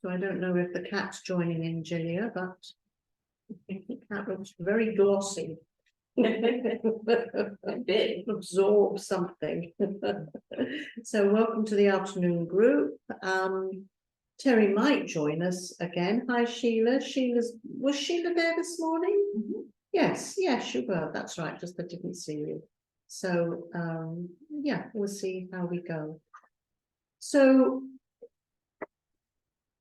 So I don't know if the cat's joining in, Julia, but I think the cat looks very glossy. Absorb something. So welcome to the afternoon group. Terry might join us again. Hi, Sheila. Was Sheila there this morning? Mm-hmm. Yes, you were. That's right. Just I didn't see you. So yeah, we'll see how we go. So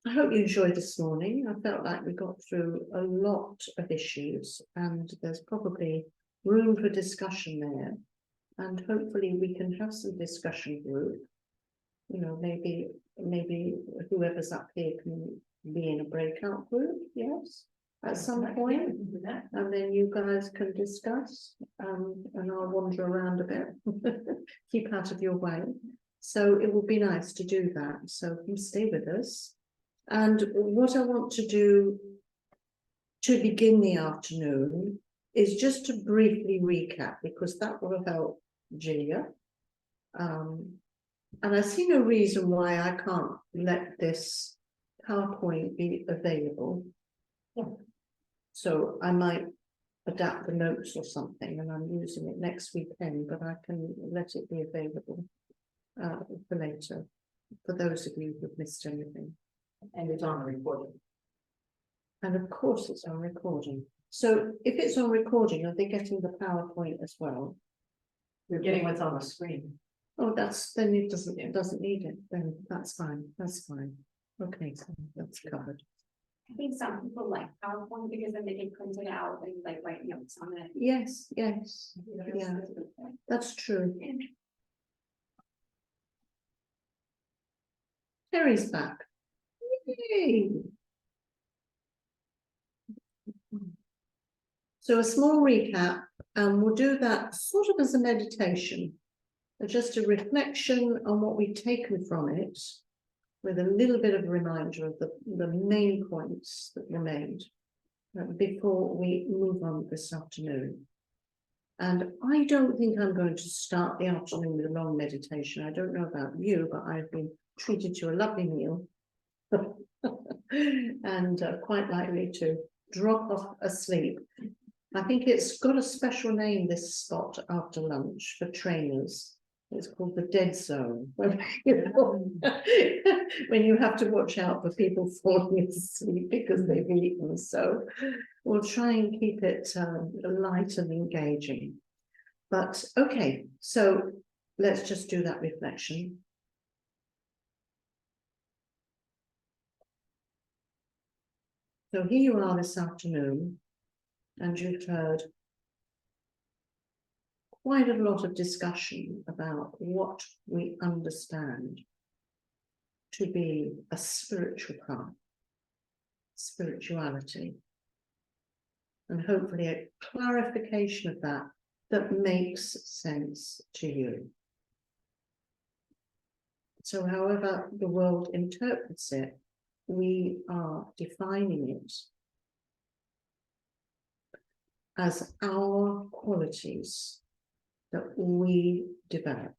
I hope you enjoyed this morning. I felt like we got through a lot of issues, and there's probably room for discussion there. And hopefully we can have some discussion group. You know, maybe whoever's up here can be in a breakout group, yes, at some point. And then you guys can discuss, and I'll wander around a bit, keep out of your way. So it would be nice to do that. So you stay with us. And what I want to do to begin the afternoon is just to briefly recap, because that will help Julia. And I see no reason why I can't let this PowerPoint be available. Yeah. So I might adapt the notes or something, and I'm using it next weekend, but I can let it be available for later, for those of you who've missed anything. And it's on recording. And of course it's on recording. So if it's on recording, are they getting the PowerPoint as well? You're getting what's on the screen. Oh, then it doesn't need it. Then that's fine. That's fine. Okay, so that's covered. I think some people like PowerPoint because then they can print it out and like write notes on it. Yes, yeah, that's true. Terry's back. Yay! So a small recap, and we'll do that sort of as a meditation, just a reflection on what we've taken from it, with a little bit of a reminder of the main points that were made before we move on this afternoon. And I don't think I'm going to start the afternoon with a long meditation. I don't know about you, but I've been treated to a lovely meal and quite likely to drop off asleep. I think it's got a special name, this spot after lunch, for trainers. It's called the dead zone, when you have to watch out for people falling asleep because they've eaten. So we'll try and keep it light and engaging. But okay, so let's just do that reflection. So here you are this afternoon, and you've heard quite a lot of discussion about what we understand to be a spiritual path, spirituality, and hopefully a clarification of that makes sense to you. So however the world interprets it, we are defining it as our qualities that we develop.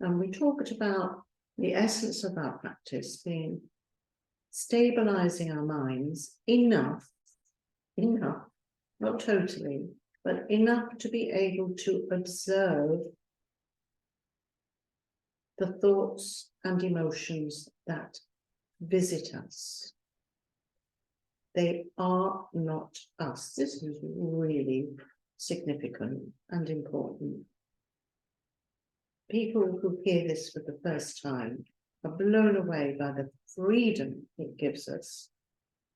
And we talked about the essence of our practice being stabilizing our minds enough, not totally, but enough to be able to observe the thoughts and emotions that visit us. They are not us. This is really significant and important. People who hear this for the first time are blown away by the freedom it gives us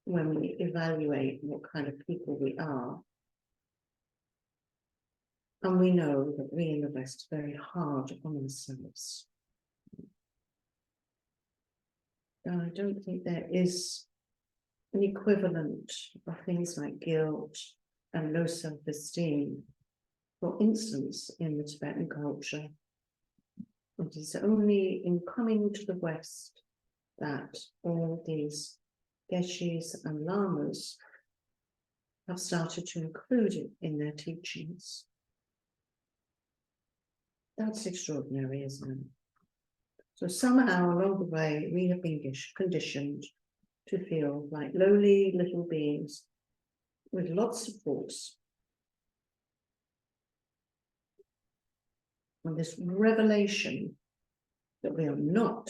when we evaluate what kind of people we are. And we know that we in the West are very hard on ourselves. And I don't think there is an equivalent of things like guilt and low self-esteem. For instance, in the Tibetan culture, it is only in coming to the West that all these geshes and lamas have started to include it in their teachings. That's extraordinary, isn't it? So somehow along the way, we have been conditioned to feel like lowly little beings with lots of thoughts. And this revelation that we are not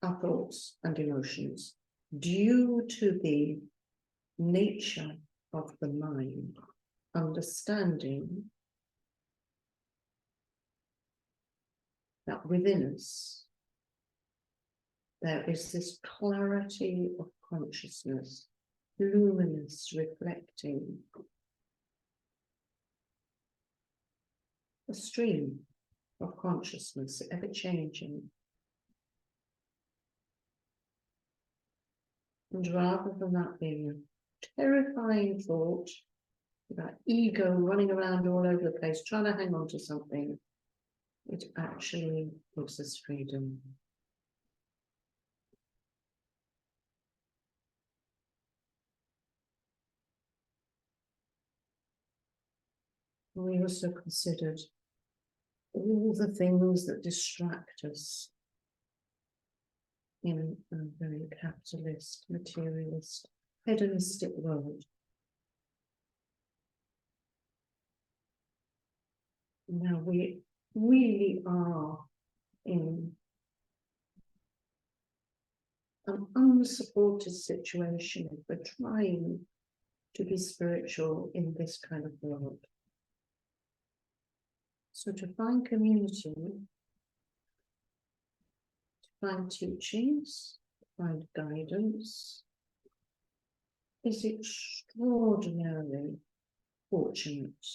our thoughts and emotions due to the nature of the mind, understanding that within us there is this clarity of consciousness, luminous, reflecting, a stream of consciousness, ever changing. And rather than that being a terrifying thought, that ego running around all over the place, trying to hang on to something, it actually gives us freedom. We also considered all the things that distract us in a very capitalist, materialist, hedonistic world. Now we really are in an unsupported situation if we're trying to be spiritual in this kind of world. So to find community, to find teachings, to find guidance, is extraordinarily fortunate.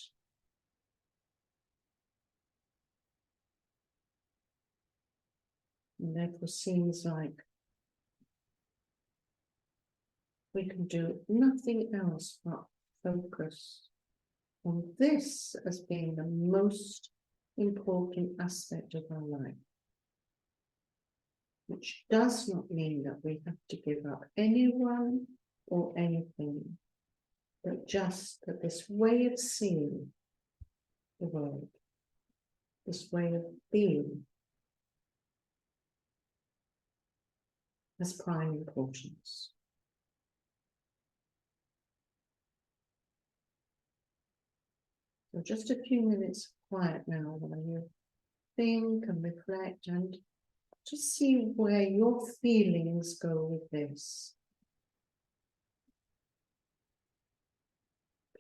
And therefore seems like we can do nothing else but focus on this as being the most important aspect of our life. Which does not mean that we have to give up anyone or anything, but just that this way of seeing the world, this way of being, has prime importance. So just a few minutes of quiet now while you think and reflect and just see where your feelings go with this.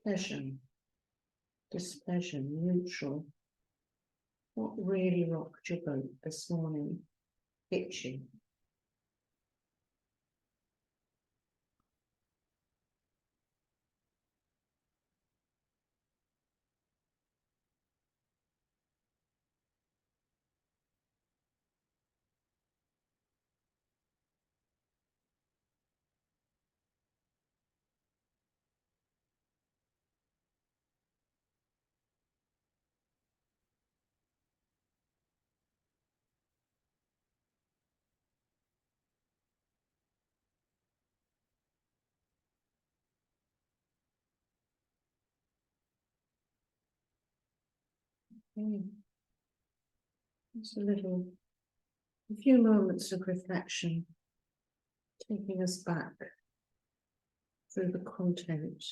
Pleasure, displeasure, neutral. What really rocked your boat this morning? Hit you? Just a few moments of reflection, taking us back through the content.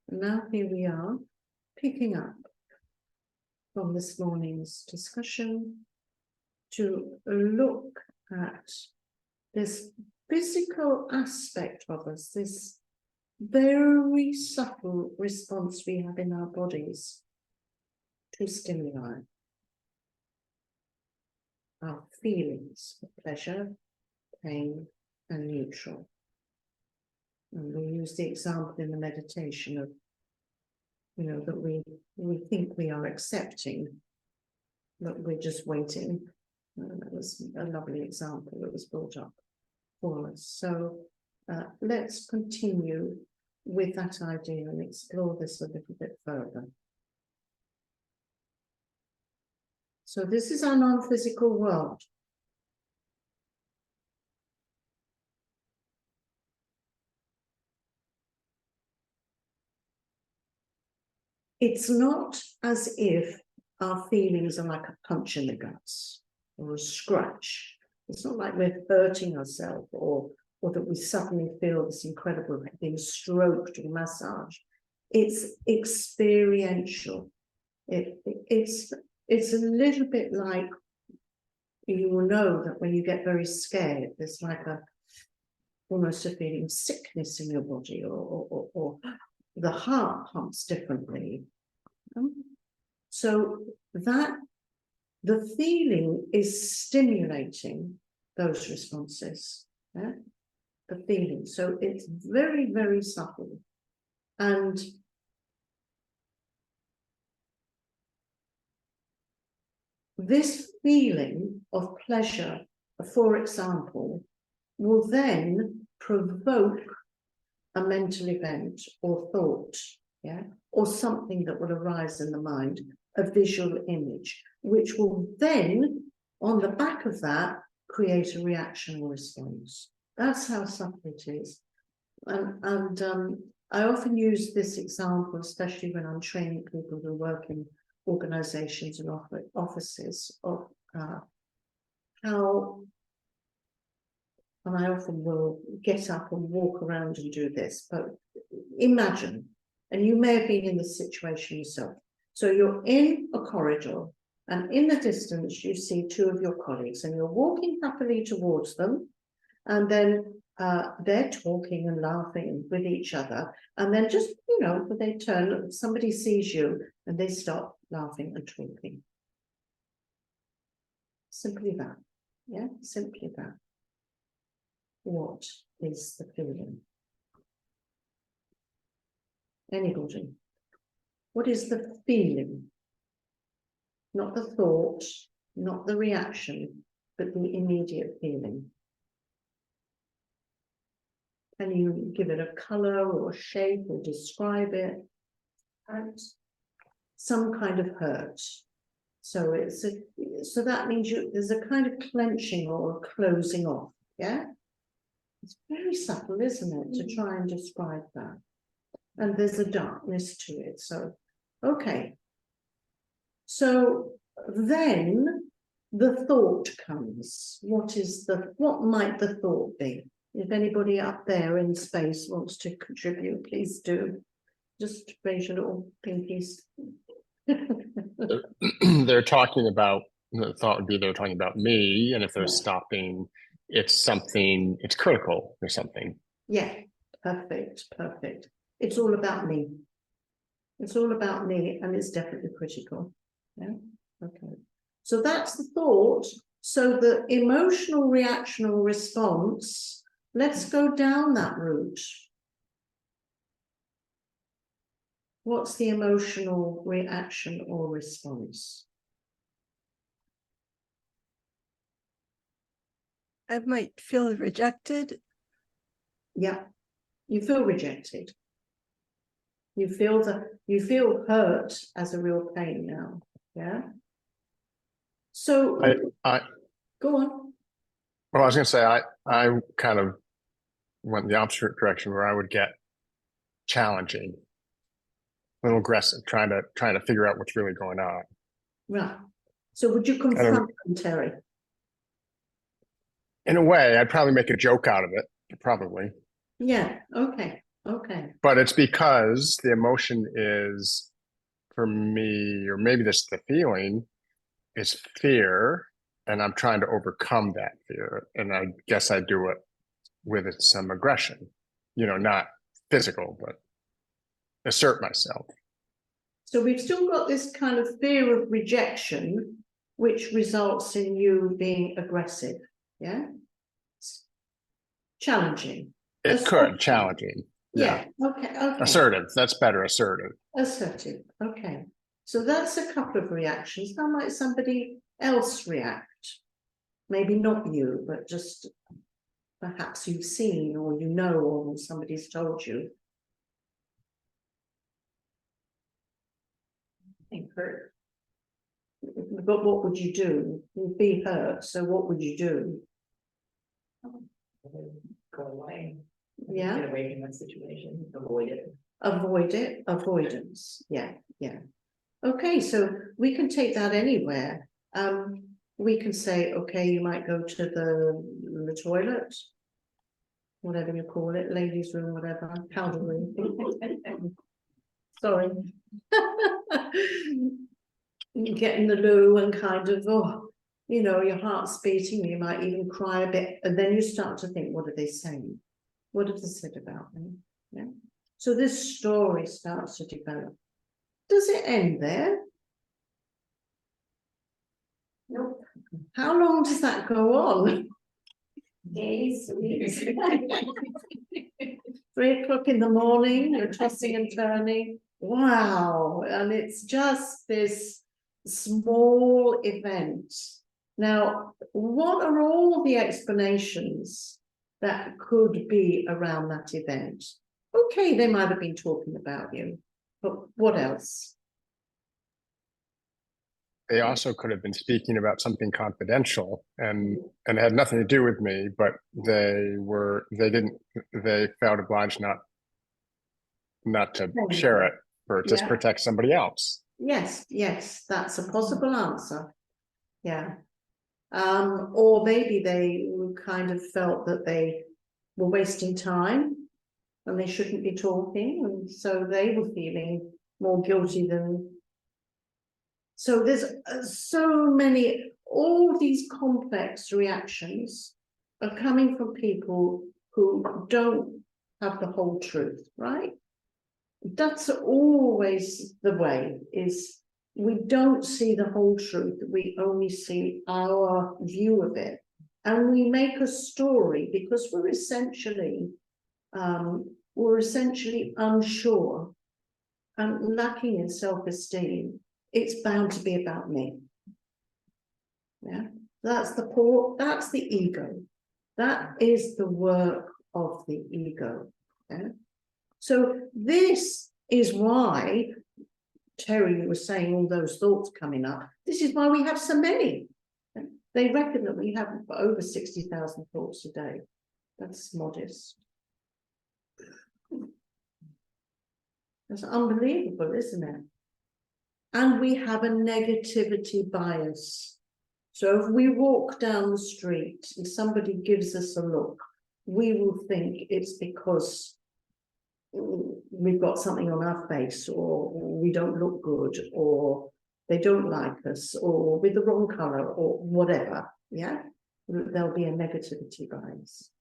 And now here we are, picking up from this morning's discussion to look at this physical aspect of us, this very subtle response we have in our bodies to stimuli, our feelings of pleasure, pain, and neutral. And we use the example in the meditation of, that we think we are accepting, but we're just waiting. That was a lovely example that was brought up for us. So let's continue with that idea and explore this a little bit further. So this is our non-physical world. It's not as if our feelings are like a punch in the guts or a scratch It's not like we're hurting ourselves or that we suddenly feel this incredible like being stroked or massaged. It's experiential. It's a little bit like, you will know that when you get very scared, there's like almost a feeling of sickness in your body, or the heart pumps differently. So that the feeling is stimulating those responses. Yeah? The feeling. So it's very, very subtle. And this feeling of pleasure, for example, will then provoke a mental event or thought, yeah, or something that will arise in the mind, a visual image, which will then, on the back of that, create a reaction or response. That's how subtle it is. And I often use this example, especially when I'm training people who work in organizations and offices, of how, and I often will get up and walk around and do this, but imagine, and you may have been in this situation yourself. So you're in a corridor, and in the distance you see two of your colleagues, and you're walking happily towards them, and then they're talking and laughing with each other, and then just, you know, when they turn, somebody sees you and they stop laughing and talking. Simply that. Yeah, simply that. What is the feeling? Anybody? What is the feeling? Not the thought, not the reaction, but the immediate feeling. Can you give it a color or shape or describe it? Hurt. Some kind of hurt. So so that means there's a kind of clenching or a closing off. Yeah. It's very subtle, isn't it, to try and describe that? And there's a darkness to it. So, okay. So then the thought comes. What might the thought be? If anybody up there in space wants to contribute, please do. Just raise your little pinkies. They're talking about, the thought would be they're talking about me, and if they're stopping, it's something, it's critical or something. Yeah, perfect, perfect. It's all about me. It's all about me, and it's definitely critical. Yeah, okay. So that's the thought. So the emotional reaction or response, let's go down that route. What's the emotional reaction or response? I might feel rejected. Yeah, you feel rejected. You feel hurt as a real pain now. Yeah. So I go on. well, I was going to say, I kind of went the opposite direction, where I would get challenging, a little aggressive, trying to figure out what's really going on. Right. So would you confront them, Terry? In a way, I'd probably make a joke out of it, probably. Yeah. Okay. Okay. But it's because the emotion is, for me, or maybe this the feeling, is fear, and I'm trying to overcome that fear. And I guess I do it with some aggression, not physical, but assert myself. So we've still got this kind of fear of rejection, which results in you being aggressive. Yeah. Challenging. It could, challenging. Yeah. Okay. Okay. Assertive. That's better. Assertive. Assertive. Okay. So that's a couple of reactions. How might somebody else react? Maybe not you, but just perhaps you've seen or or somebody's told you. I think hurt. But what would you do? You'd be hurt. So what would you do? Go away. Yeah. Get away from that situation. Avoid it. Avoid it. Avoidance. Yeah. Yeah. Okay. So we can take that anywhere. we can say, okay, you might go to the toilet, whatever you call it, ladies' room, whatever, powder room. Sorry. You get in the loo and kind of, oh, you know, your heart's beating, you might even cry a bit, and then you start to think, what are they saying? What have they said about me? Yeah. So this story starts to develop. Does it end there? Nope. How long does that go on? Days, weeks. 3 o'clock in the morning, you're tossing and turning. Wow. And it's just this small event. Now, what are all the explanations that could be around that event? Okay, they might have been talking about you, but what else? They also could have been speaking about something confidential and it had nothing to do with me, but they felt obliged not to share it or just protect somebody else. Yes, that's a possible answer. Yeah. Or maybe they kind of felt that they were wasting time and they shouldn't be talking, and so they were feeling more guilty than. So there's so many, all these complex reactions are coming from people who don't have the whole truth, right? That's always the way, is we don't see the whole truth, we only see our view of it. And we make a story because we're essentially unsure and lacking in self-esteem. It's bound to be about me. Yeah, that's the ego. That is the work of the ego. Yeah? So this is why Terry was saying all those thoughts coming up. This is why we have so many. They reckon that we have over 60,000 thoughts a day. That's modest. That's unbelievable, isn't it? And we have a negativity bias. So if we walk down the street and somebody gives us a look, we will think it's because we've got something on our face, or we don't look good, or they don't like us, or with the wrong color, or whatever. Yeah, there'll be a negativity bias.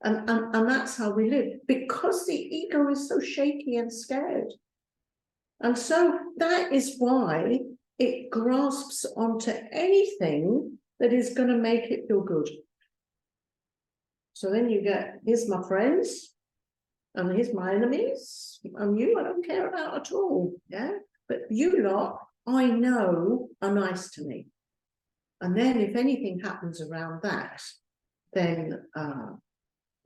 And that's how we live, because the ego is so shaky and scared. And so that is why it grasps onto anything that is going to make it feel good. So then you get, here's my friends, and here's my enemies, and you I don't care about at all. Yeah, but you lot, I know, are nice to me. And then if anything happens around that, then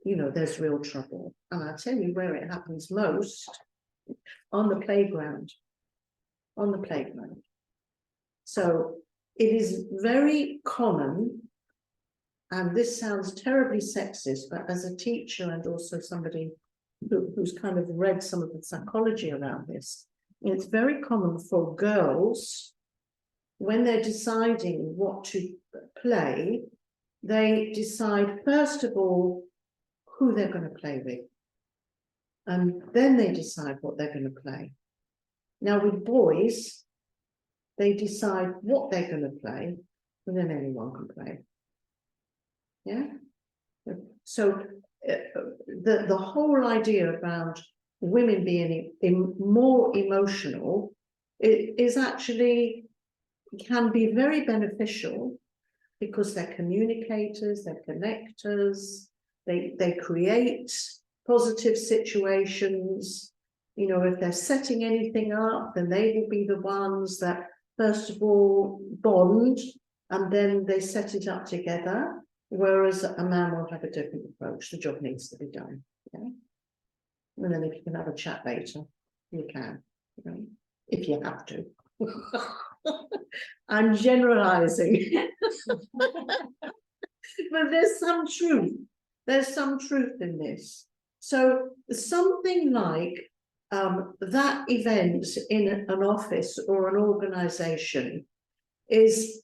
you know, there's real trouble. And I'll tell you where it happens most: on the playground. On the playground. So it is very common, and this sounds terribly sexist, but as a teacher and also somebody who's kind of read some of the psychology around this, it's very common for girls, when they're deciding what to play, they decide first of all who they're going to play with, and then they decide what they're going to play. Now with boys, they decide what they're going to play, and then anyone can play. Yeah. So the whole idea around women being more emotional is actually can be very beneficial, because they're communicators, they're connectors, they create positive situations. You know, if they're setting anything up, then they will be the ones that first of all bond, and then they set it up together. Whereas a man will have a different approach. The job needs to be done. Yeah? And then if you can have a chat later, you can, you know, if you have to. I'm generalizing. But there's some truth. There's some truth in this. So something like that event in an office or an organization is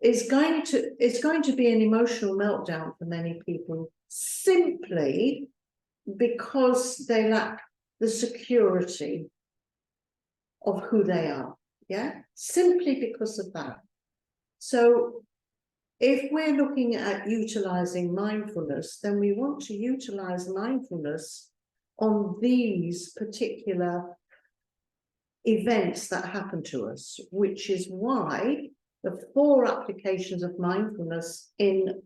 it's going to be an emotional meltdown for many people, simply because they lack the security of who they are. Yeah, simply because of that. So if we're looking at utilizing mindfulness, then we want to utilize mindfulness on these particular events that happen to us, which is why the 4 applications of mindfulness in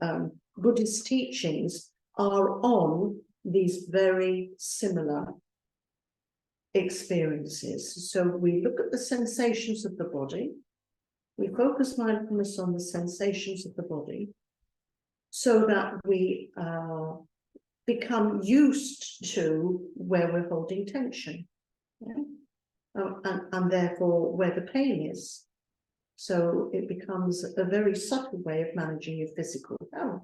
Buddhist teachings are on these very similar experiences. So we look at the sensations of the body, we focus mindfulness on the sensations of the body, so that we become used to where we're holding tension. Yeah? And therefore where the pain is. So it becomes a very subtle way of managing your physical health.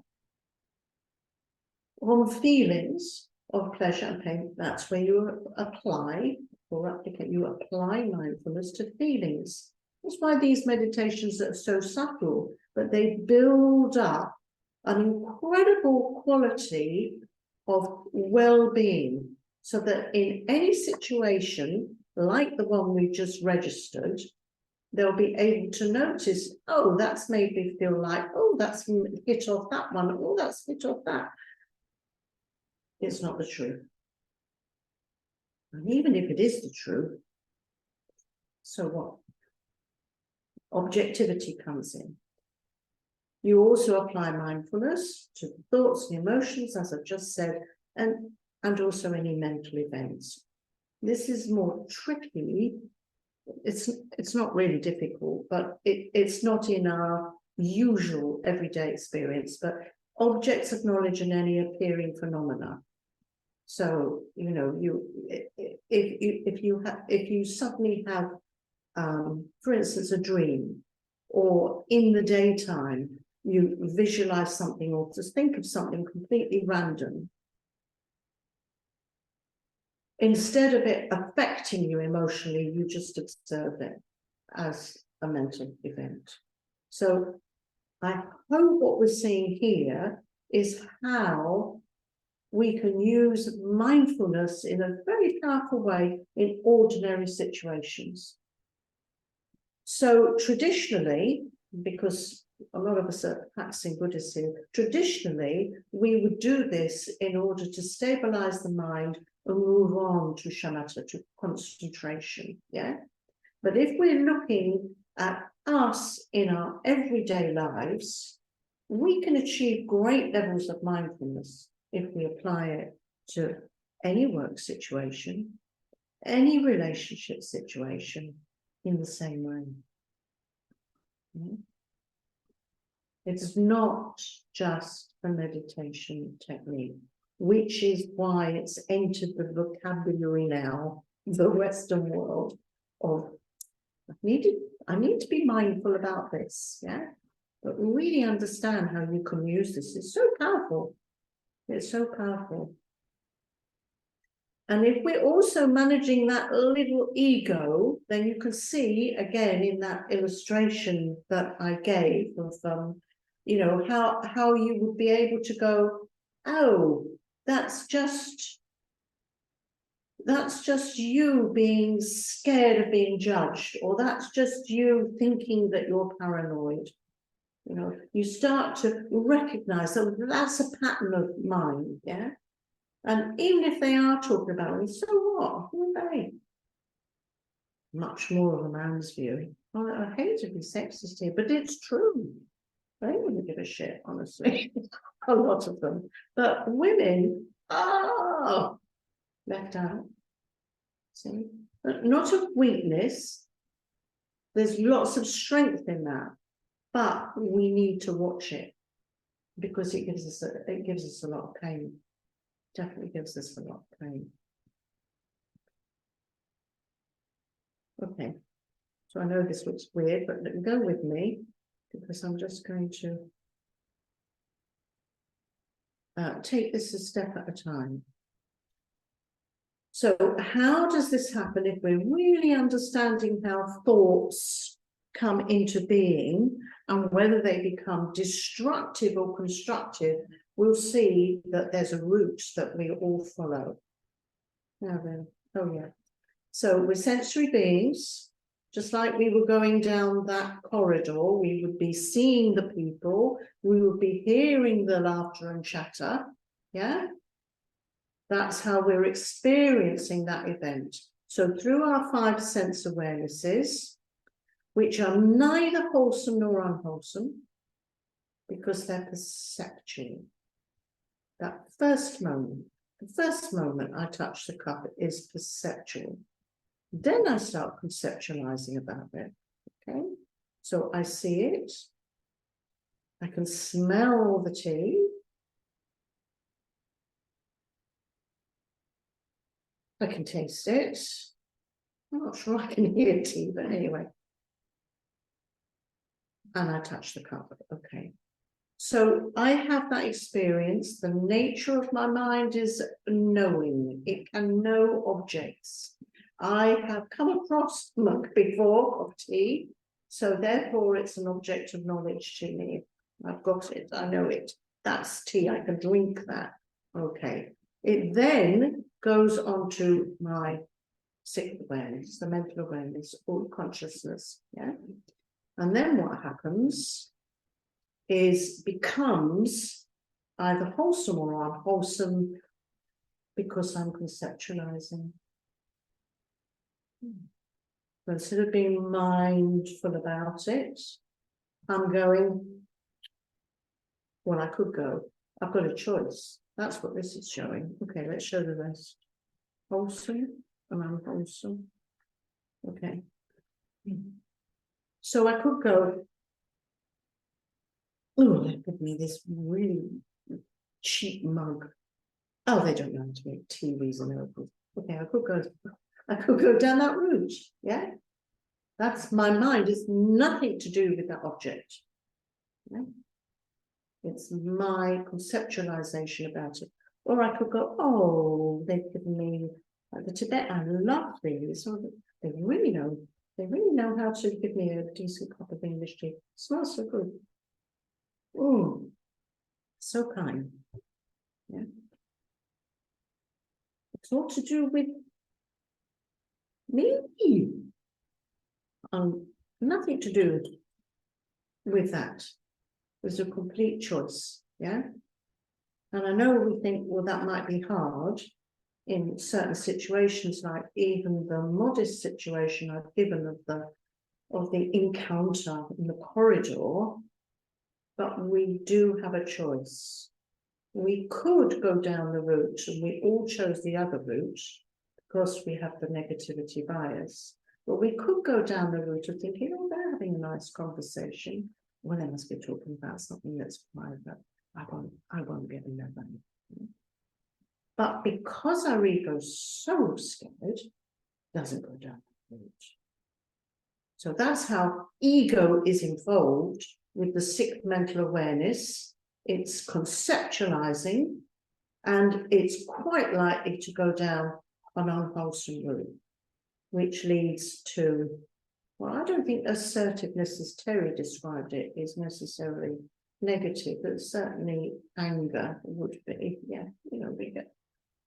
On feelings of pleasure and pain, that's where you apply mindfulness to feelings. That's why these meditations are so subtle, but they build up an incredible quality of well-being, so that in any situation like the one we just registered, they'll be able to notice, oh, that's made me feel like, oh, that's hit off that one, oh, that's hit off that. It's not the truth. And even if it is the truth, so what? Objectivity comes in. You also apply mindfulness to the thoughts and emotions, as I've just said, and also any mental events. This is more tricky. It's not really difficult, but it's not in our usual everyday experience, but objects of knowledge and any appearing phenomena. So, you know, if you suddenly have, for instance, a dream, or in the daytime, you visualize something or just think of something completely random, instead of it affecting you emotionally, you just observe it as a mental event. So I hope what we're seeing here is how we can use mindfulness in a very powerful way in ordinary situations. So traditionally, because a lot of us are practicing Buddhists here, traditionally, we would do this in order to stabilize the mind and move on to shamatha, to concentration, yeah? But if we're looking at us in our everyday lives, we can achieve great levels of mindfulness if we apply it to any work situation, any relationship situation in the same way. Yeah? It's not just a meditation technique, which is why it's entered the vocabulary now, the Western world, of I need to be mindful about this, yeah? But really understand how you can use this. It's so powerful. It's so powerful. And if we're also managing that little ego, then you can see again in that illustration that I gave of you know, how you would be able to go, oh, that's just you being scared of being judged, or that's just you thinking that you're paranoid. You know, you start to recognize that that's a pattern of mind, yeah? And even if they are talking about it, so what? Who are they? Much more of a man's view. I hate to be sexist here, but it's true. They wouldn't give a shit, honestly. A lot of them. But women, left out. See? But not of weakness. There's lots of strength in that. But we need to watch it because it gives us a lot of pain. Definitely gives us a lot of pain. Okay, so I know this looks weird, but go with me because I'm just going to take this a step at a time. So how does this happen if we're really understanding how thoughts come into being and whether they become destructive or constructive, we'll see that there's a route that we all follow. Now then, oh yeah. So we're sensory beings, just like we were going down that corridor, we would be seeing the people, we would be hearing the laughter and chatter, yeah? That's how we're experiencing that event. So through our 5 sense awarenesses, which are neither wholesome nor unwholesome, because they're perceptual. That first moment, the first moment I touch the cup is perceptual. Then I start conceptualizing about it, okay? So I see it, I can smell the tea, I can taste it, I'm not sure I can hear tea, but anyway. And I touch the cup, okay. So I have that experience. The nature of my mind is knowing. It can know objects. I have come across mug before of tea, so therefore it's an object of knowledge to me. I've got it, I know it. That's tea, I can drink that. Okay. It then goes on to my sixth awareness, the mental awareness, or consciousness. Yeah. And then what happens is becomes either wholesome or unwholesome because I'm conceptualizing. So instead of being mindful about it, I'm going, well, I could go. I've got a choice. That's what this is showing. Okay, let's show the rest. Wholesome and unwholesome. Okay. So I could go, oh, they give me this really cheap mug. Oh, they don't know how to make tea reasonable. Okay, I could go down that route. Yeah. That's my mind. It's nothing to do with that object. Yeah? It's my conceptualization about it. Or I could go, oh, they've given me like the Tibet. I love these. They really know how to give me a decent cup of English tea. It smells so good. Oh, so kind. Yeah. It's all to do with me. Nothing to do with that. There's a complete choice. Yeah. And I know we think, well, that might be hard in certain situations, like even the modest situation I've given of the encounter in the corridor, but we do have a choice. We could go down the route, and we all chose the other route because we have the negativity bias. But we could go down the route of thinking, oh, they're having a nice conversation. Well, they must be talking about something that's private. I won't get in there. But because our ego is so scared, it doesn't go down that route. So that's how ego is involved with the sixth mental awareness. It's conceptualizing, and it's quite likely to go down an unwholesome route, which leads to, well, I don't think assertiveness, as Terry described it, is necessarily negative, but certainly anger would be. Yeah,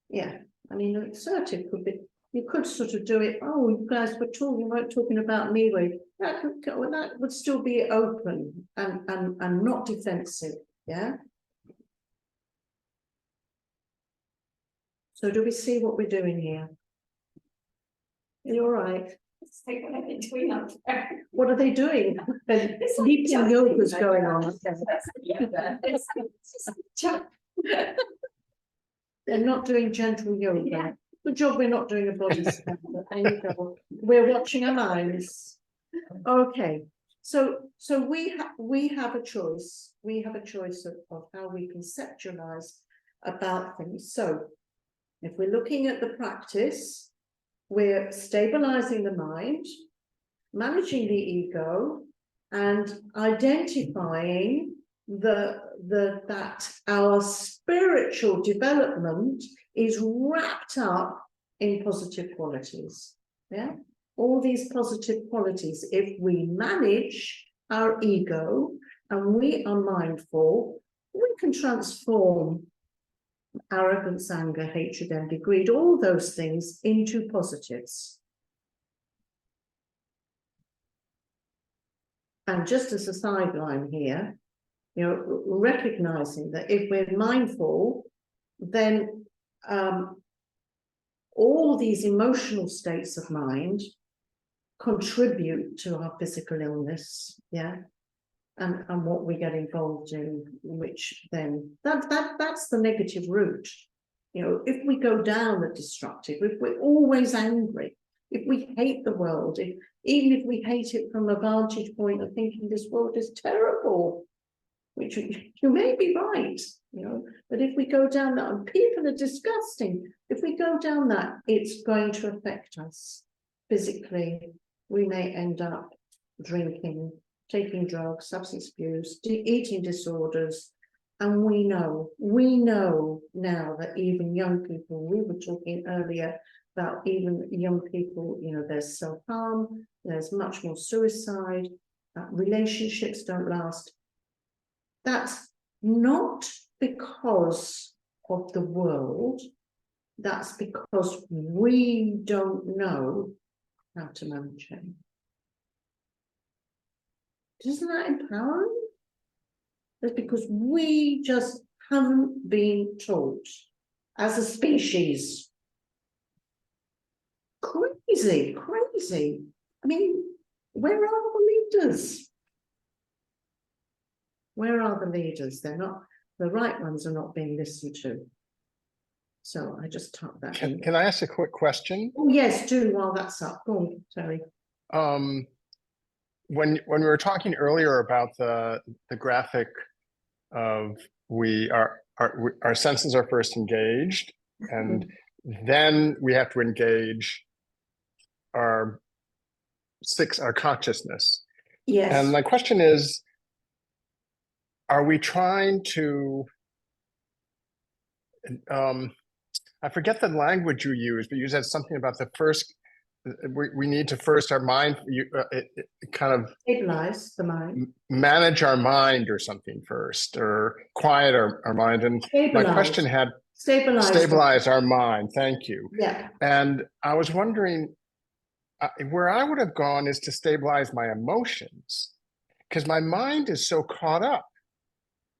yeah. I mean, assertive could be, you could sort of do it, oh, you guys were talking, you weren't talking about me, that would still be open and not defensive. Yeah. So do we see what we're doing here? Are you all right? It's like what I've been doing up there. What are they doing? It's like Sleeping just- yoga's going on. It's just- They're not doing gentle yoga. Yeah. Good job we're not doing a body scan, but there you go. We're watching our minds. Okay. So we have a choice. We have a choice of how we conceptualize about things. So if we're looking at the practice, we're stabilizing the mind, managing the ego, and identifying that our spiritual development is wrapped up in positive qualities. Yeah. all these positive qualities, if we manage our ego and we are mindful, we can transform arrogance, anger, hatred, envy, greed, all those things into positives. And just as a sideline here, you know, recognizing that if we're mindful, then all these emotional states of mind contribute to our physical illness, yeah, and what we get involved in, which then that's the negative route. You know, if we go down the destructive, if we're always angry, if we hate the world, even if we hate it from a vantage point of thinking this world is terrible, which you may be right, you know, but if we go down that, and people are disgusting, if we go down that, it's going to affect us physically. We may end up drinking, taking drugs, substance abuse, eating disorders, and we know now that even young people, we were talking earlier about even young people, you know, there's self-harm, there's much more suicide, relationships don't last. That's not because of the world, that's because we don't know how to manage it. Isn't that empowering? That's because we just haven't been taught as a species. Crazy. I mean, where are the leaders? Where are the leaders? They're not, the right ones are not being listened to. So I just tucked that in. Can I ask a quick question? Oh, yes, do while that's up. Go on, Terry. When we were talking earlier about the graphic of our senses are first engaged, and then we have to engage our consciousness. Yes. And my question is, are we trying to, I forget the language you use, but you said something about the first, we need to first our mind, kind of Stabilize the mind. Manage our mind or something first, or quiet our mind. And Stabilize. My question had stabilize our mind. Thank you. Yeah. And I was wondering, where I would have gone is to stabilize my emotions, because my mind is so caught up.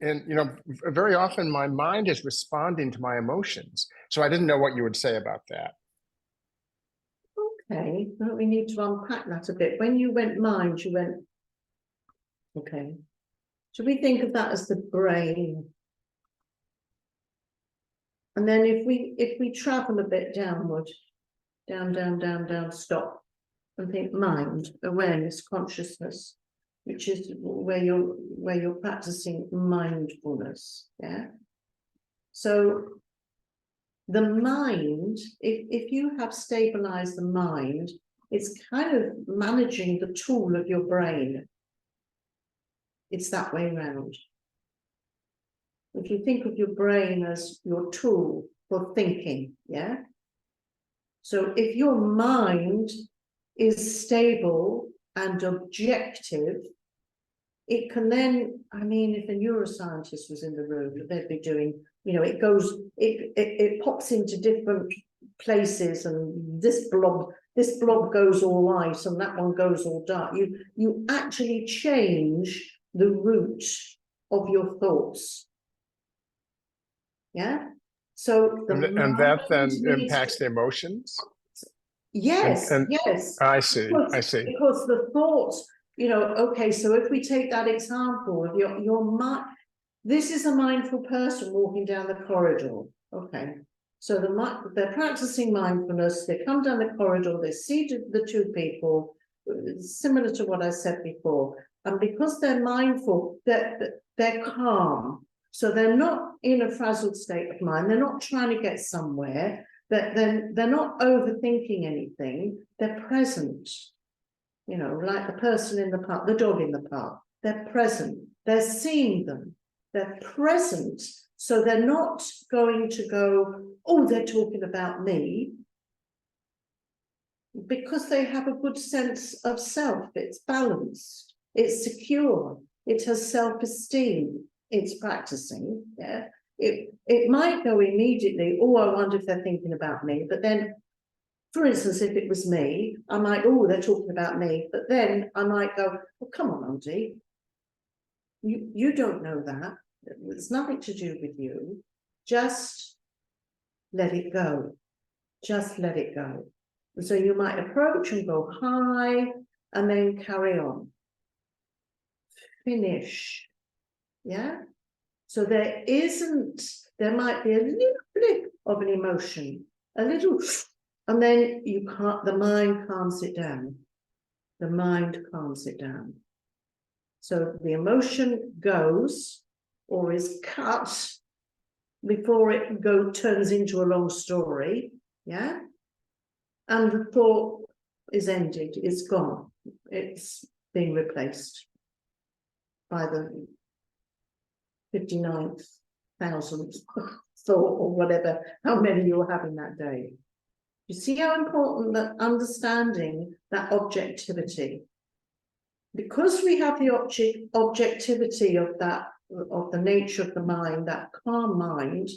And, you know, very often my mind is responding to my emotions. So I didn't know what you would say about that. Okay, well, we need to unpack that a bit. When you went mind, you went, okay. Should we think of that as the brain? And then if we travel a bit downward, down, stop, and think mind, awareness, consciousness, which is where you're practicing mindfulness, yeah? So the mind, if you have stabilized the mind, it's kind of managing the tool of your brain. It's that way around. If you think of your brain as your tool for thinking, yeah? So if your mind is stable and objective, it can then, I mean, if a neuroscientist was in the room, they'd be doing, you know, it pops into different places, and this blob goes all light and that one goes all dark. You actually change the route of your thoughts. Yeah. So and that then impacts the emotions. Yes, yes. I see. Because the thoughts, you know, okay, so if we take that example of your mind, this is a mindful person walking down the corridor. Okay. So they're practicing mindfulness, they come down the corridor, they see the two people, similar to what I said before. And because they're mindful, they're calm. So they're not in a frazzled state of mind, they're not trying to get somewhere, they're not overthinking anything, they're present. You know, like the person in the park, the dog in the park, they're present, they're seeing them, they're present. So they're not going to go, oh, they're talking about me. because they have a good sense of self. It's balanced, it's secure, it has self-esteem, it's practicing. Yeah, it might go immediately, oh, I wonder if they're thinking about me. But then, for instance, if it was me, I might, oh, they're talking about me. But then I might go, well, come on, Ondy, you don't know that. It's nothing to do with you. Just let it go. Just let it go. And so you might approach and go hi, and then carry on. Finish. Yeah. So there might be a little blip of an emotion, a little, and then the mind calms it down. The mind calms it down. So the emotion goes or is cut before it turns into a long story. Yeah. And the thought is ended, it's gone. It's being replaced by the 59,000th thought or whatever, how many you're having that day. You see how important that understanding that objectivity. Because we have the objectivity of that, of the nature of the mind, that calm mind,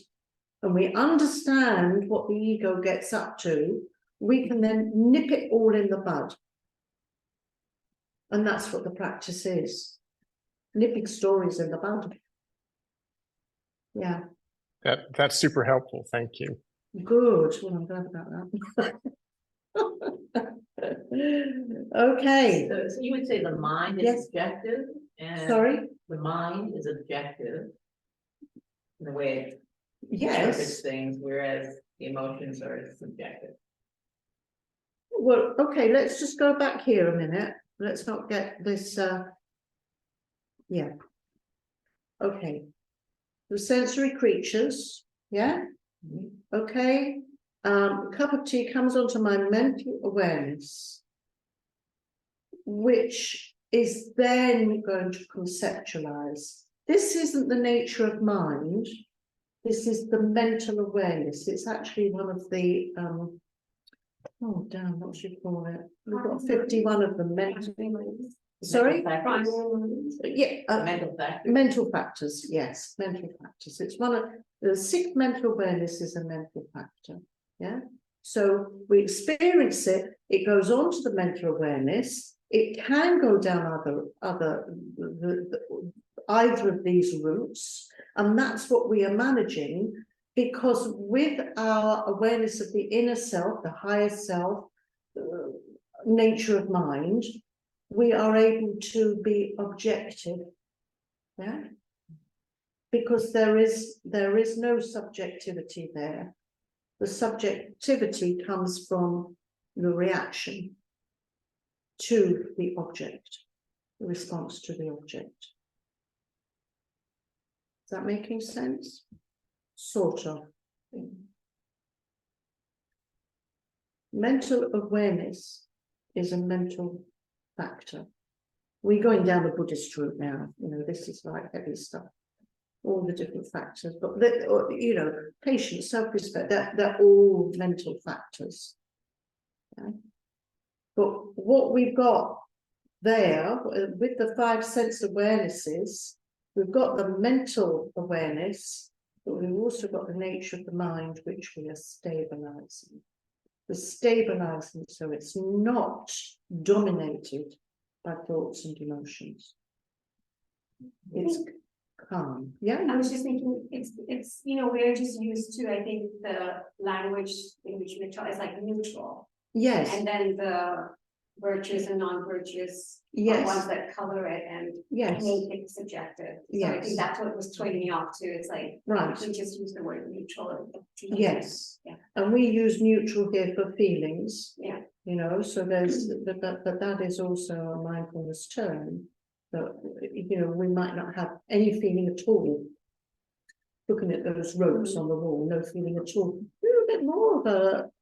and we understand what the ego gets up to, we can then nip it all in the bud. And that's what the practice is. Nipping stories in the bud. Yeah. That's super helpful. Thank you. Good. Well, I'm glad about that. Okay. So you would say the mind is Yes. objective, and Sorry? the mind is objective in the way it Yes. interprets things, whereas the emotions are subjective. Well, okay, let's just go back here a minute. Let's not get this, yeah. Okay. The sensory creatures, yeah? Okay. Cup of tea comes onto my mental awareness, which is then going to conceptualize. This isn't the nature of mind. This is the mental awareness. It's actually one of the, oh, damn, what should you call it? We've got 51 of them. Sorry? Yeah, Mental factor. mental factors, yes, mental factors. It's one of the 6th mental awareness is a mental factor. Yeah. So we experience it, it goes on to the mental awareness, it can go down either of these routes, and that's what we are managing, because with our awareness of the inner self, the higher self, nature of mind, we are able to be objective. Yeah. Because there is no subjectivity there. The subjectivity comes from the reaction to the object, the response to the object. Is that making sense? Sort of. Mental awareness is a mental factor. We're going down the Buddhist route now. You know, this is like heavy stuff. All the different factors, but you know, patience, self-respect, they're all mental factors. Okay? But what we've got there with the 5 sense awarenesses, we've got the mental awareness, but we've also got the nature of the mind, which we are stabilizing. We're stabilizing so it's not dominated by thoughts and emotions. It's calm. Yeah. I was just thinking, it's you know, we're just used to, I think, the language in which we talk is like neutral. Yes. And then the virtuous and non-virtuous are Yes. ones that color it and Yes. make it subjective. So I Yes. think that's what was throwing me off too. It's like, Right. we just use the word neutral. Yes. Yeah. And we use neutral here for feelings. Yeah. You know, so there's but that is also a mindfulness term. That, you know, we might not have any feeling at all. Looking at those ropes on the wall, no feeling at all. A little bit more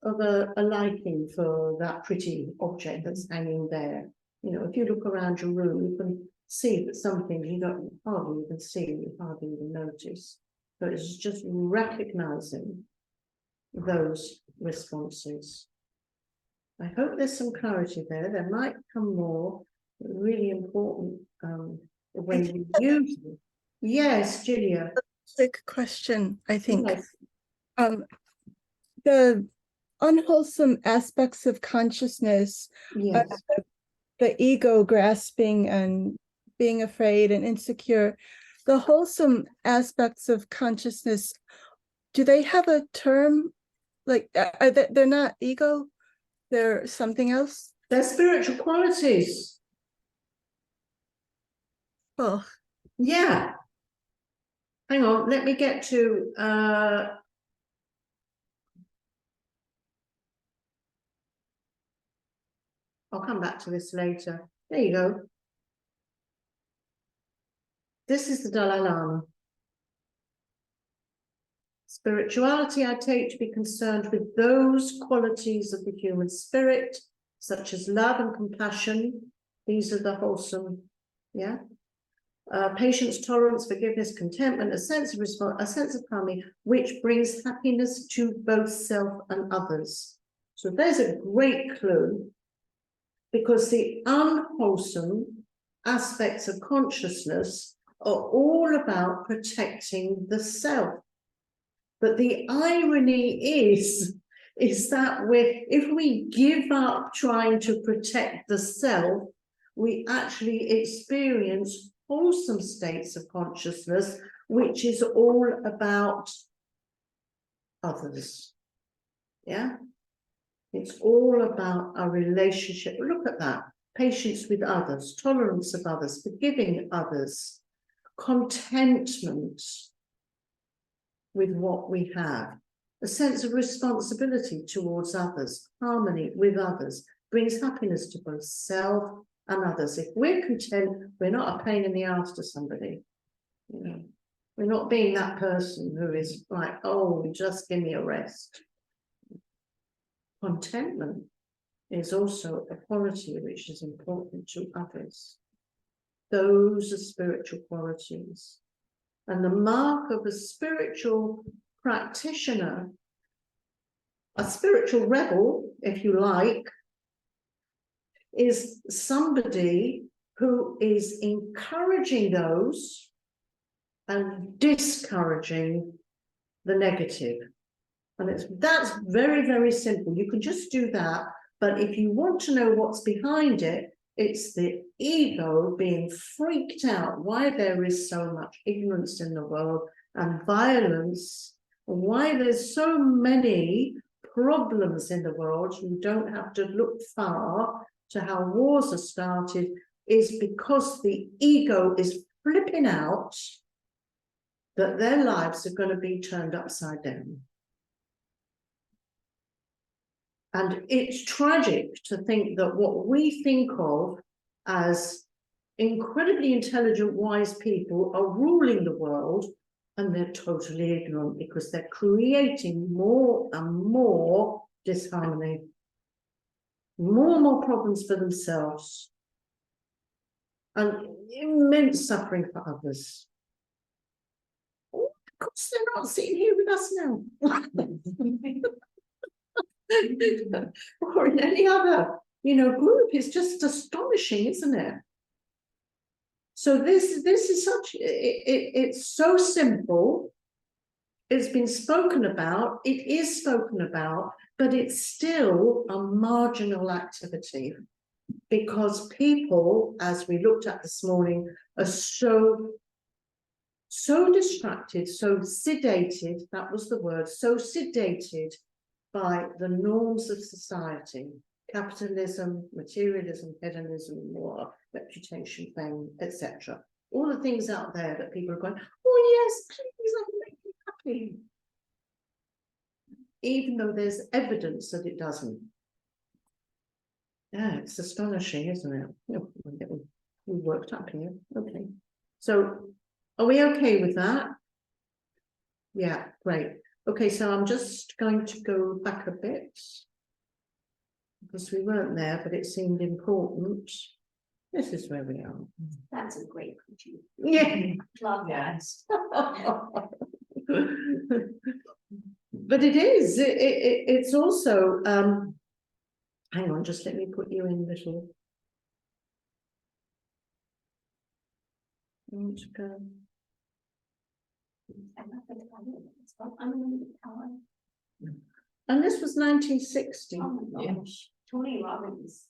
of a liking for that pretty object that's hanging there. You know, if you look around your room, you can see that some things you don't hardly even see, you hardly even notice. But it's just recognizing those responses. I hope there's some clarity there. There might come more really important when we use them. Yes, Julia. Quick question, I think. Yes. The unwholesome aspects of consciousness, Yes. the ego grasping and being afraid and insecure, the wholesome aspects of consciousness, do they have a term? Like, they're not ego, they're something else? They're spiritual qualities. Oh, Yeah. Hang on, let me get to I'll come back to this later. There you go. This is the Dalai Lama. Spirituality I take to be concerned with those qualities of the human spirit, such as love and compassion. These are the wholesome, yeah. Patience, tolerance, forgiveness, contentment, a sense of response, a sense of harmony, which brings happiness to both self and others. So there's a great clue, because the unwholesome aspects of consciousness are all about protecting the self. But the irony is that if we give up trying to protect the self, we actually experience wholesome states of consciousness, which is all about others. Yeah? It's all about our relationship. Look at that. Patience with others, tolerance of others, forgiving others, contentment with what we have, a sense of responsibility towards others, harmony with others, brings happiness to both self and others. If we're content, we're not a pain in the ass to somebody. You know, we're not being that person who is like, oh, just give me a rest. Contentment is also a quality which is important to others. Those are spiritual qualities. And the mark of a spiritual practitioner, a spiritual rebel, if you like, is somebody who is encouraging those and discouraging the negative. And that's very, very simple. You can just do that. But if you want to know what's behind it, it's the ego being freaked out why there is so much ignorance in the world and violence, and why there's so many problems in the world. You don't have to look far to how wars are started, is because the ego is flipping out that their lives are going to be turned upside down. And it's tragic to think that what we think of as incredibly intelligent, wise people are ruling the world, and they're totally ignorant because they're creating more and more disharmony, more and more problems for themselves, and immense suffering for others. Oh, of course, they're not sitting here with us now. Or in any other, group. Is just astonishing, isn't it? So this is such, it's so simple. It's been spoken about, it is spoken about, but it's still a marginal activity, because people, as we looked at this morning, are so distracted, so sedated, that was the word, so sedated by the norms of society, capitalism, materialism, hedonism, war, reputation, fame, etc. All the things out there that people are going, oh yes, please, I can make you happy. Even though there's evidence that it doesn't. Yeah, it's astonishing, isn't it? We worked up here. Okay. So are we okay with that? Yeah, great. Okay, so I'm just going to go back a bit, because we weren't there, but it seemed important. This is where we are. That's a great critique. Yeah. Love that. But it is, it's also Hang on, just let me put you in little. I want to go. And this was 1960. Oh my gosh, Tony Robbins,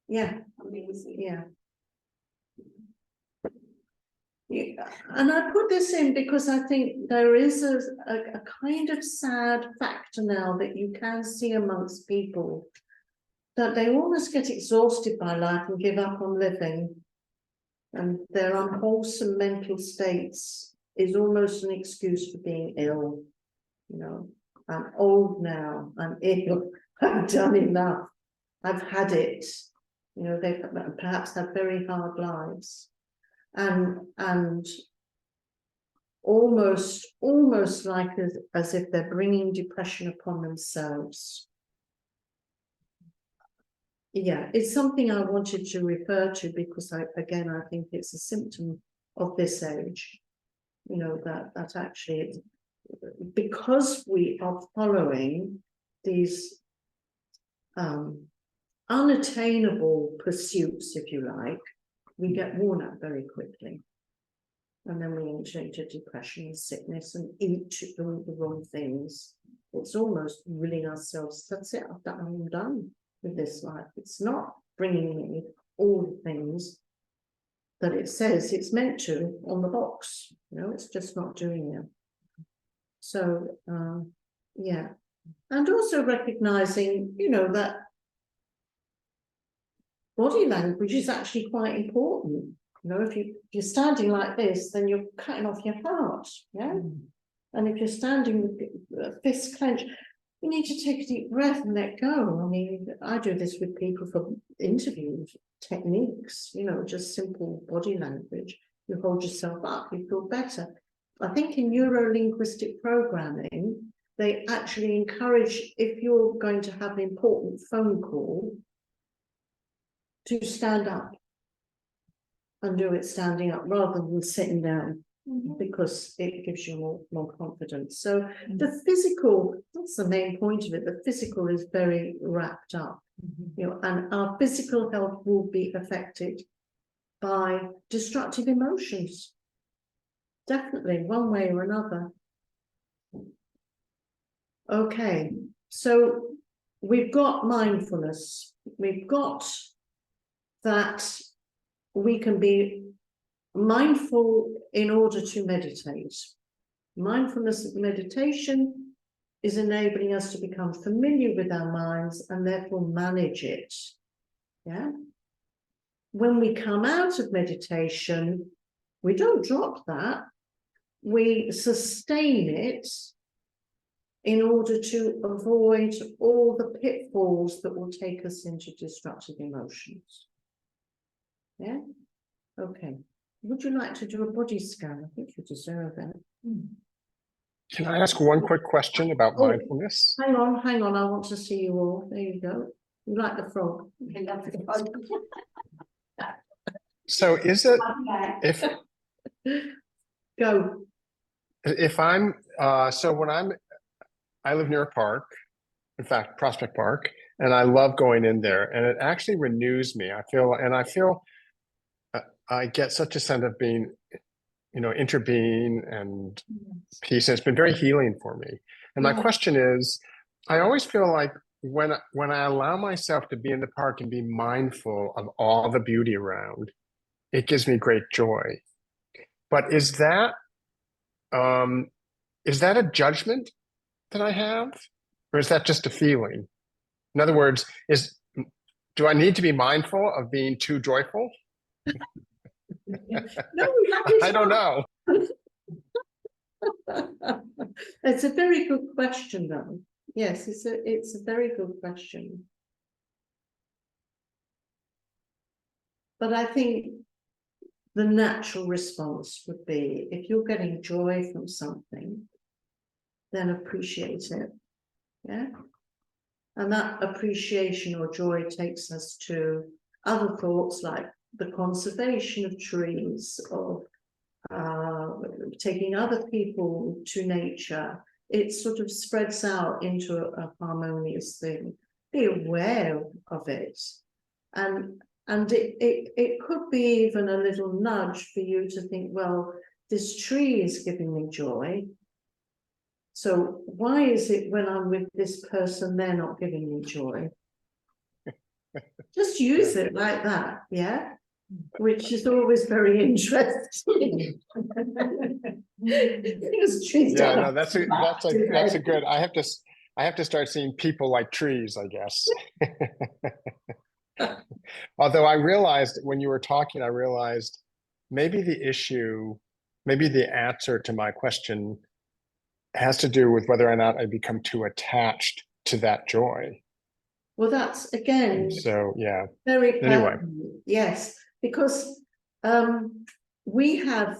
Yeah, amazing. yeah. Yeah, and I put this in because I think there is a kind of sad factor now that you can see amongst people, that they almost get exhausted by life and give up on living. And their unwholesome mental states is almost an excuse for being ill. You know, I'm old now, I'm ill, I've done enough, I've had it. You know, they perhaps have very hard lives. And almost like as if they're bringing depression upon themselves. Yeah, it's something I wanted to refer to because I think it's a symptom of this age. You know, that actually, because we are following these unattainable pursuits, if you like, we get worn out very quickly. And then we enter into depression and sickness and eat all the wrong things. It's almost willing ourselves, that's it, I'm done with this life. It's not bringing me all the things that it says it's meant to on the box. You know, it's just not doing it. So, yeah. And also recognizing, you know, that body language is actually quite important. You know, if you're standing like this, then you're cutting off your heart, yeah? And if you're standing with fists clenched, you need to take a deep breath and let go. I mean, I do this with people for interviews, techniques, you know, just simple body language. You hold yourself up, you feel better. I think in neuro-linguistic programming, they actually encourage, if you're going to have an important phone call, to stand up and do it standing up rather than sitting down, because it gives you more confidence. So the physical, that's the main point of it, the physical is very wrapped up, you know, and our physical health will be affected by destructive emotions. Definitely, one way or another. Okay, so we've got mindfulness, we've got that we can be mindful in order to meditate. Mindfulness meditation is enabling us to become familiar with our minds and therefore manage it. Yeah. When we come out of meditation, we don't drop that. We sustain it in order to avoid all the pitfalls that will take us into destructive emotions. Yeah. Okay. Would you like to do a body scan? I think you deserve it. Can I ask one quick question about mindfulness? Hang on. I want to see you all. There you go. You like the frog? I love the frog. So is it, Okay. Go. if I'm, so when I live near a park, in fact, Prospect Park, and I love going in there, and it actually renews me. I feel I get such a sense of being, you know, interbeing and peace. And it's been very healing for me. And my question is, I always feel like when I allow myself to be in the park and be mindful of all the beauty around, it gives me great joy. But is that a judgment that I have, or is that just a feeling? In other words, do I need to be mindful of being too joyful? No, I don't know. It's a very good question, though. Yes, it's a very good question. But I think the natural response would be, if you're getting joy from something, then appreciate it. Yeah. And that appreciation or joy takes us to other thoughts like the conservation of trees, or taking other people to nature. It sort of spreads out into a harmonious thing. be aware of it. And it could be even a little nudge for you to think, well, this tree is giving me joy. So why is it when I'm with this person, they're not giving me joy? Just use it like that, yeah? Which is always very interesting. Because trees Yeah, don't no, have that's to a laugh, do that's they? a good. I have to start seeing people like trees, I guess. Although I realized when you were talking, I realized maybe the issue, maybe the answer to my question has to do with whether or not I become too attached to that joy. Well, that's again So yeah. very Anyway. pertinent, yes, because we have,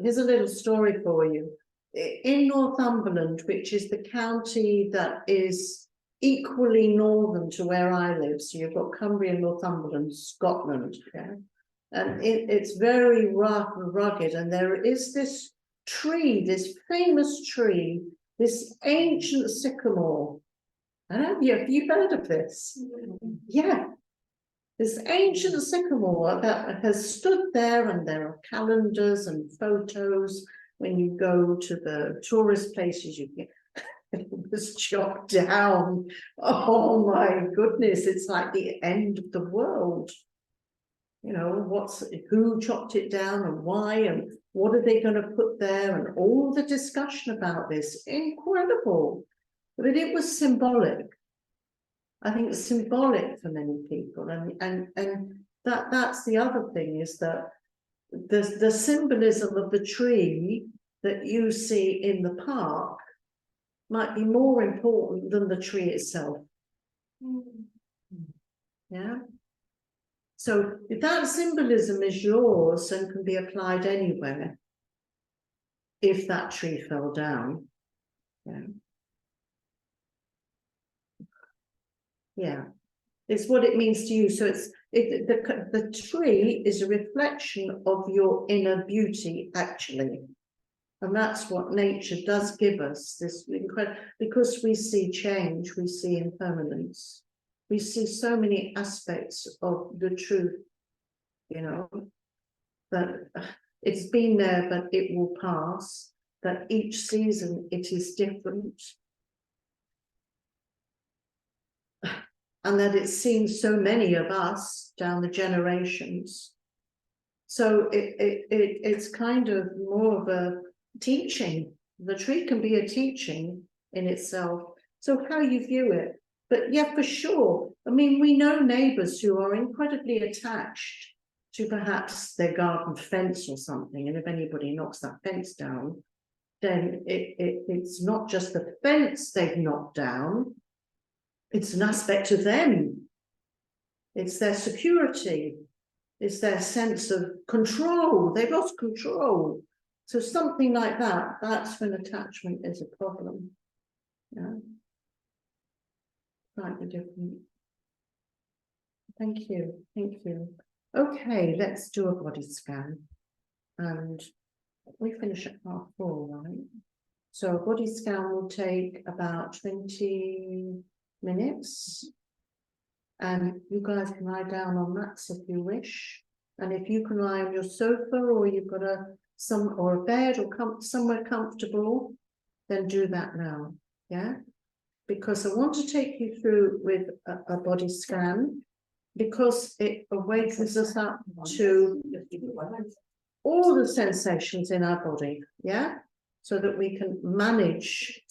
here's a little story for you. In Northumberland, which is the county that is equally northern to where I live, so you've got Cumbria, Northumberland, Scotland, yeah, and it's very rough and rugged, and there is this tree, this famous tree, this ancient sycamore. Have you heard of this? Yeah, this ancient sycamore that has stood there, and there are calendars and photos. When you go to the tourist places, you get it was chopped down. Oh my goodness, it's like the end of the world. You know, who chopped it down and why, and what are they going to put there, and all the discussion about this. Incredible. But it was symbolic. I think it's symbolic for many people, and that's the other thing, is that the symbolism of the tree that you see in the park might be more important than the tree itself. Yeah. So if that symbolism is yours and can be applied anywhere, if that tree fell down, yeah. Yeah. It's what it means to you. So the tree is a reflection of your inner beauty, actually. And that's what nature does give us, this incredible, because we see change, we see impermanence, we see so many aspects of the truth, you know, that it's been there, but it will pass, that each season it is different. And that it's seen so many of us down the generations. So it's kind of more of a teaching. The tree can be a teaching in itself. So how you view it. But yeah, for sure. I mean, we know neighbours who are incredibly attached to perhaps their garden fence or something. And if anybody knocks that fence down, then it's not just the fence they've knocked down. It's an aspect of them. It's their security. It's their sense of control. They've lost control. So something like that, that's when attachment is a problem. Yeah. Slightly different. Thank you. Thank you. Okay, let's do a body scan. And we finish at 4:30, right? So a body scan will take about 20 minutes. And you guys can lie down on mats if you wish. And if you can lie on your sofa, or you've got a bed, or somewhere comfortable, then do that now. Yeah, because I want to take you through with a body scan, because it awakens us up to all the sensations in our body. Yeah, so that we can manage.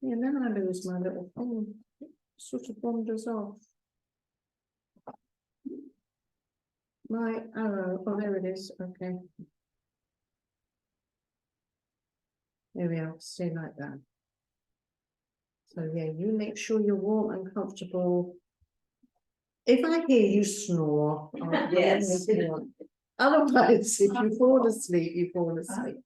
Yeah, and then I lose my little thing. It sort of wanders off. My arrow, oh, there it is, okay. There we are, stay like that. So yeah, you make sure you're warm and comfortable. If I hear you snore, I'll Yes. Otherwise, if you fall asleep, you fall asleep.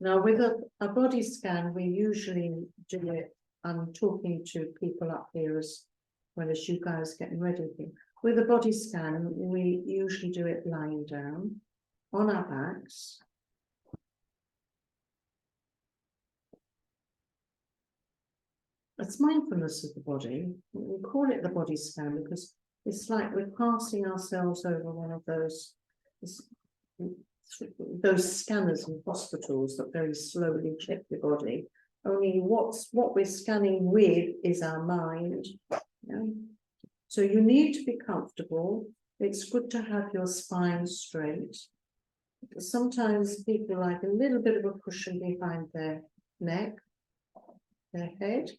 Now, with a body scan, we usually do it. I'm talking to people up here as well as you guys getting ready. With a body scan, we usually do it lying down on our backs. It's mindfulness of the body. We call it the body scan because it's like we're passing ourselves over one of those scanners in hospitals that very slowly check your body. Only what we're scanning with is our mind. Yeah? So you need to be comfortable. It's good to have your spine straight. Sometimes people like a little bit of a cushion behind their neck, their head.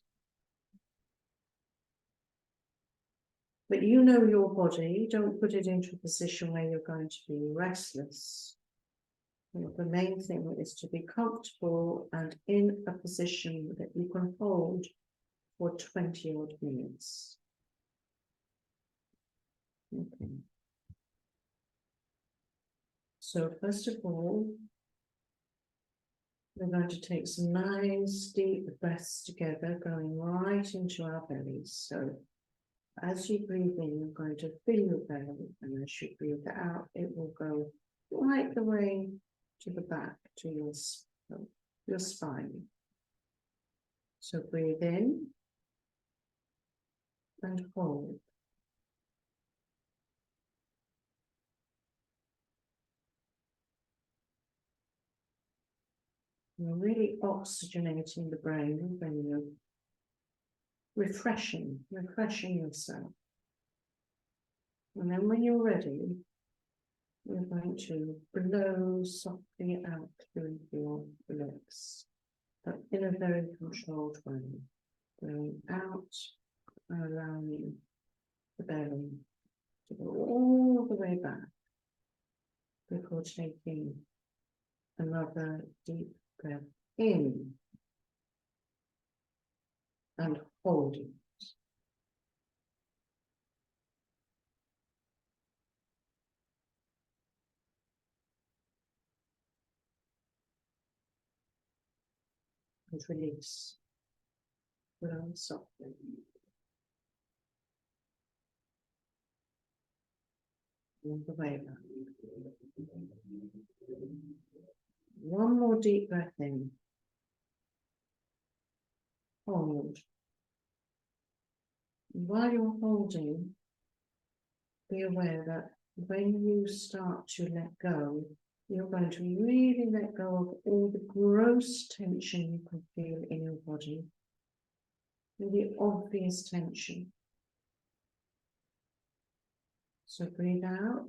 But you know your body, don't put it into a position where you're going to be restless. The main thing is to be comfortable and in a position that you can hold for 20 odd minutes. Okay. So first of all, we're going to take some nice deep breaths together, going right into our bellies. So as you breathe in, you're going to fill your belly, and as you breathe out, it will go right the way to the back, to your spine. So breathe in and hold. You're really oxygenating the brain when you're refreshing yourself. And then when you're ready, we're going to blow softly out through your legs, but in a very controlled way. Blowing out and allowing the belly to go all the way back before taking another deep breath in and holding. And release. Blow softly. All the way back. One more deep breath in. Hold. And while you're holding, be aware that when you start to let go, you're going to really let go of all the gross tension you can feel in your body, and the obvious tension. So breathe out,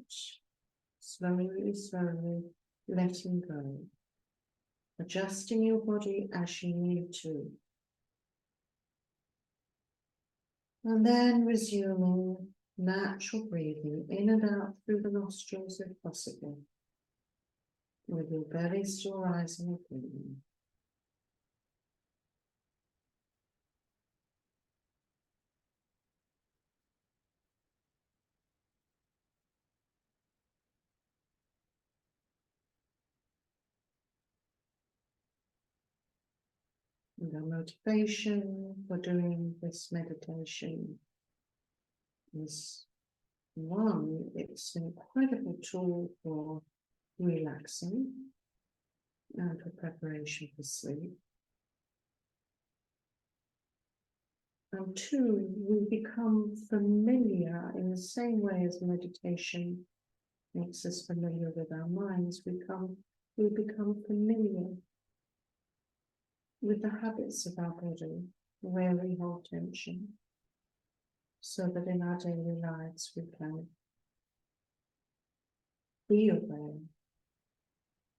slowly, slowly, letting go, adjusting your body as you need to. And then resuming natural breathing in and out through the nostrils if possible, with your belly still rising and falling. And our motivation for doing this meditation is one, it's an incredible tool for relaxing and for preparation for sleep. And two, we become familiar in the same way as meditation makes us familiar with our minds. We become familiar with the habits of our body, where we hold tension, so that in our daily lives we can be aware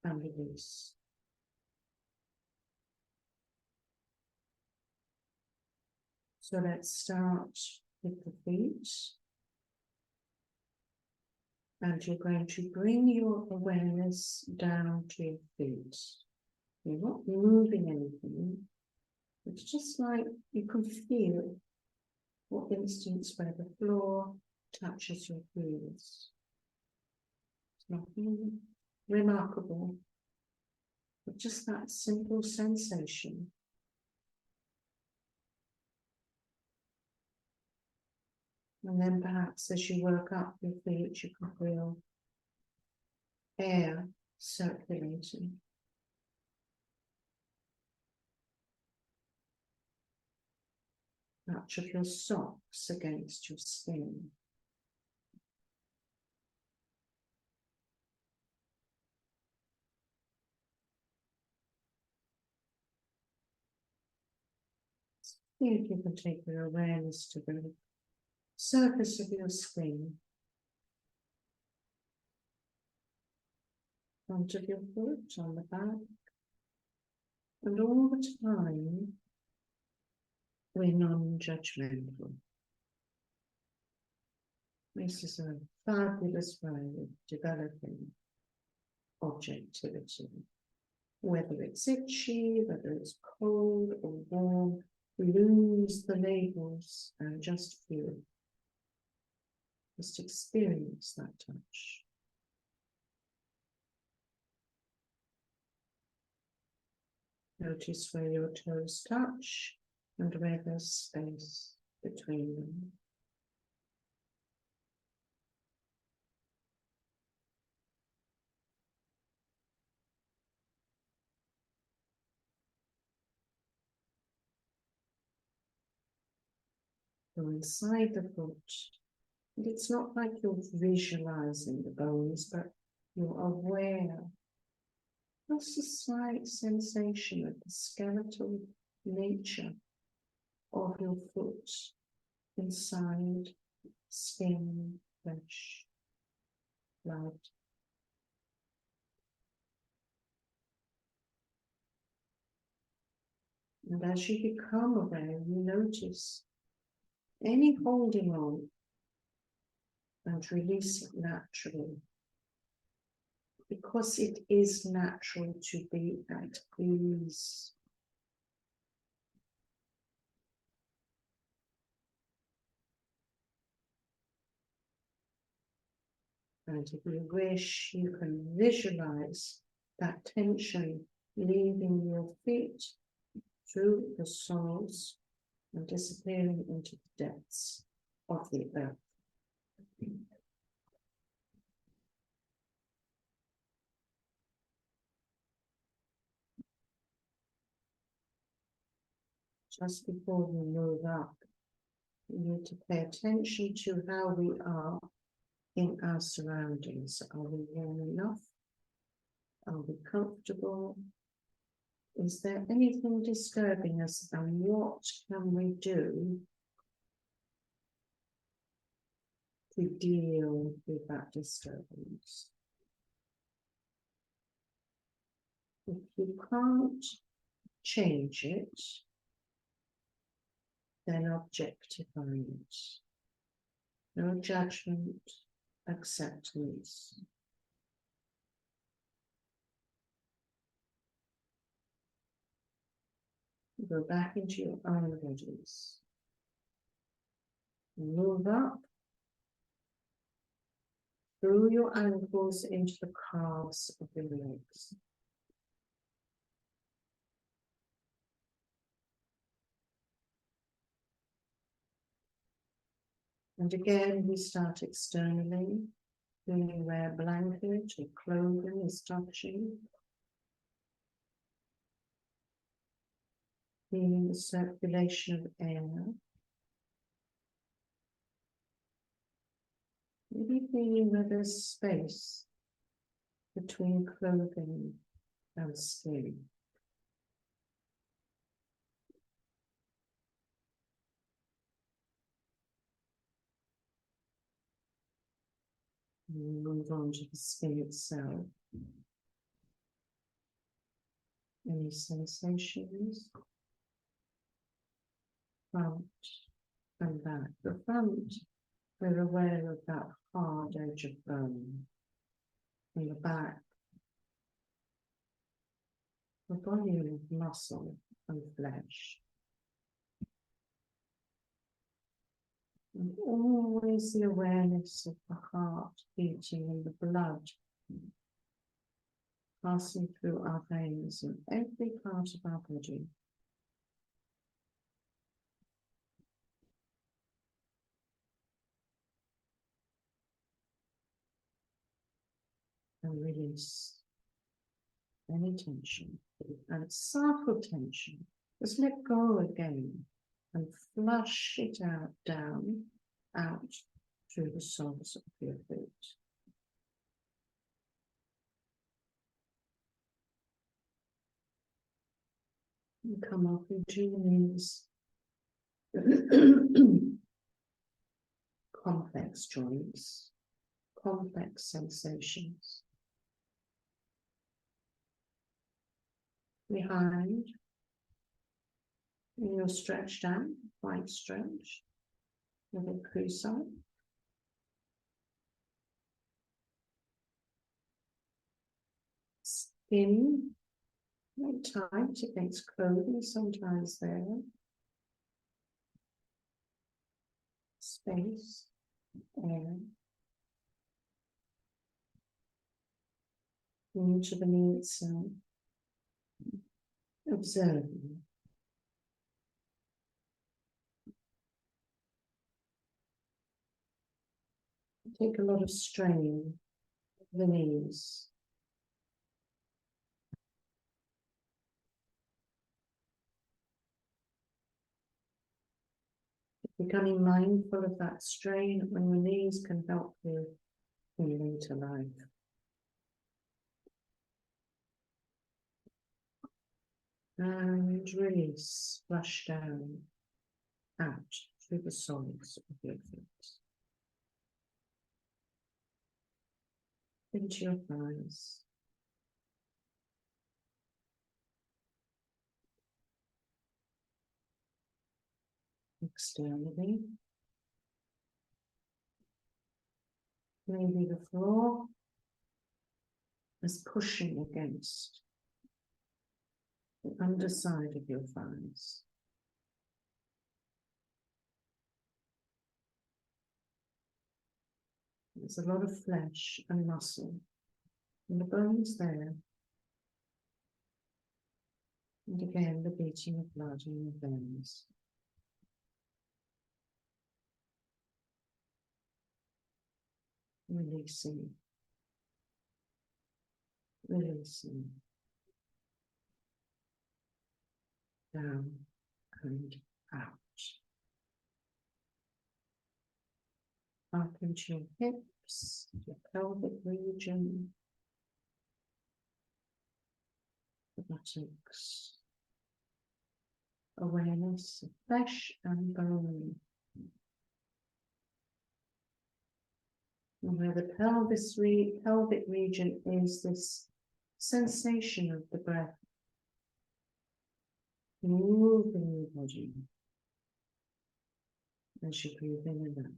and release. So let's start with the feet. And you're going to bring your awareness down to your feet. You're not moving anything. It's just like you can feel for instance where the floor touches your heels. It's nothing remarkable. But just that simple sensation. And then perhaps as you work up your feet, you can feel air circulating. Touch of your socks against your skin. See if you can take your awareness to the surface of your skin, front of your foot, on the back, and all the time we're non-judgmental. This is a fabulous way of developing objectivity. Whether it's itchy, whether it's cold or warm, lose the labels and just feel. Just experience that touch. Notice where your toes touch and where there's space between them. Go inside the foot. And it's not like you're visualizing the bones, but you're aware. Just a slight sensation of the skeletal nature of your foot inside skin, flesh, blood. And as you become aware, you notice any holding on and release it naturally. Because it is natural to be at ease. And if you wish, you can visualize that tension leaving your feet through the soles and disappearing into the depths of the earth. Just before we move up, we need to pay attention to how we are in our surroundings. Are we warm enough? Are we comfortable? Is there anything disturbing us, and what can we do to deal with that disturbance? If you can't change it, then objectify it. No judgment, acceptance. Go back into your own bodies. Move up through your ankles into the calves of your legs. And again, we start externally, feeling where a blanket or clothing is touching. Feeling the circulation of air. Maybe feeling where there's space between clothing and skin. And move on to the skin itself. Any sensations? Front and back. The front, we're aware of that hard edge of bone. In the back, the volume of muscle and flesh. And always the awareness of the heart beating and the blood passing through our veins in every part of our body. And release any tension and subtle tension. Just let go again and flush it out, down, out through the soles of your feet. And come up into your knees. Complex joints, complex sensations. Behind, and you're stretched out, quite stretched, with a crease up. Skin, very tight against clothing, sometimes there. Space, air. Into the knee itself. Observing. Take a lot of strain of the knees. Becoming mindful of that strain on your knees can help you healing to life. And release, flush down, out through the soles of your feet. Into your thighs. Externally. Maybe the floor is pushing against the underside of your thighs. There's a lot of flesh and muscle, and the bones there. And again, the beating of blood in your veins. Releasing, releasing, down and out. Up into your hips, your pelvic region, the buttocks. Awareness of flesh and bone. And where the pelvic region is this sensation of the breath moving your body as you breathe in and out.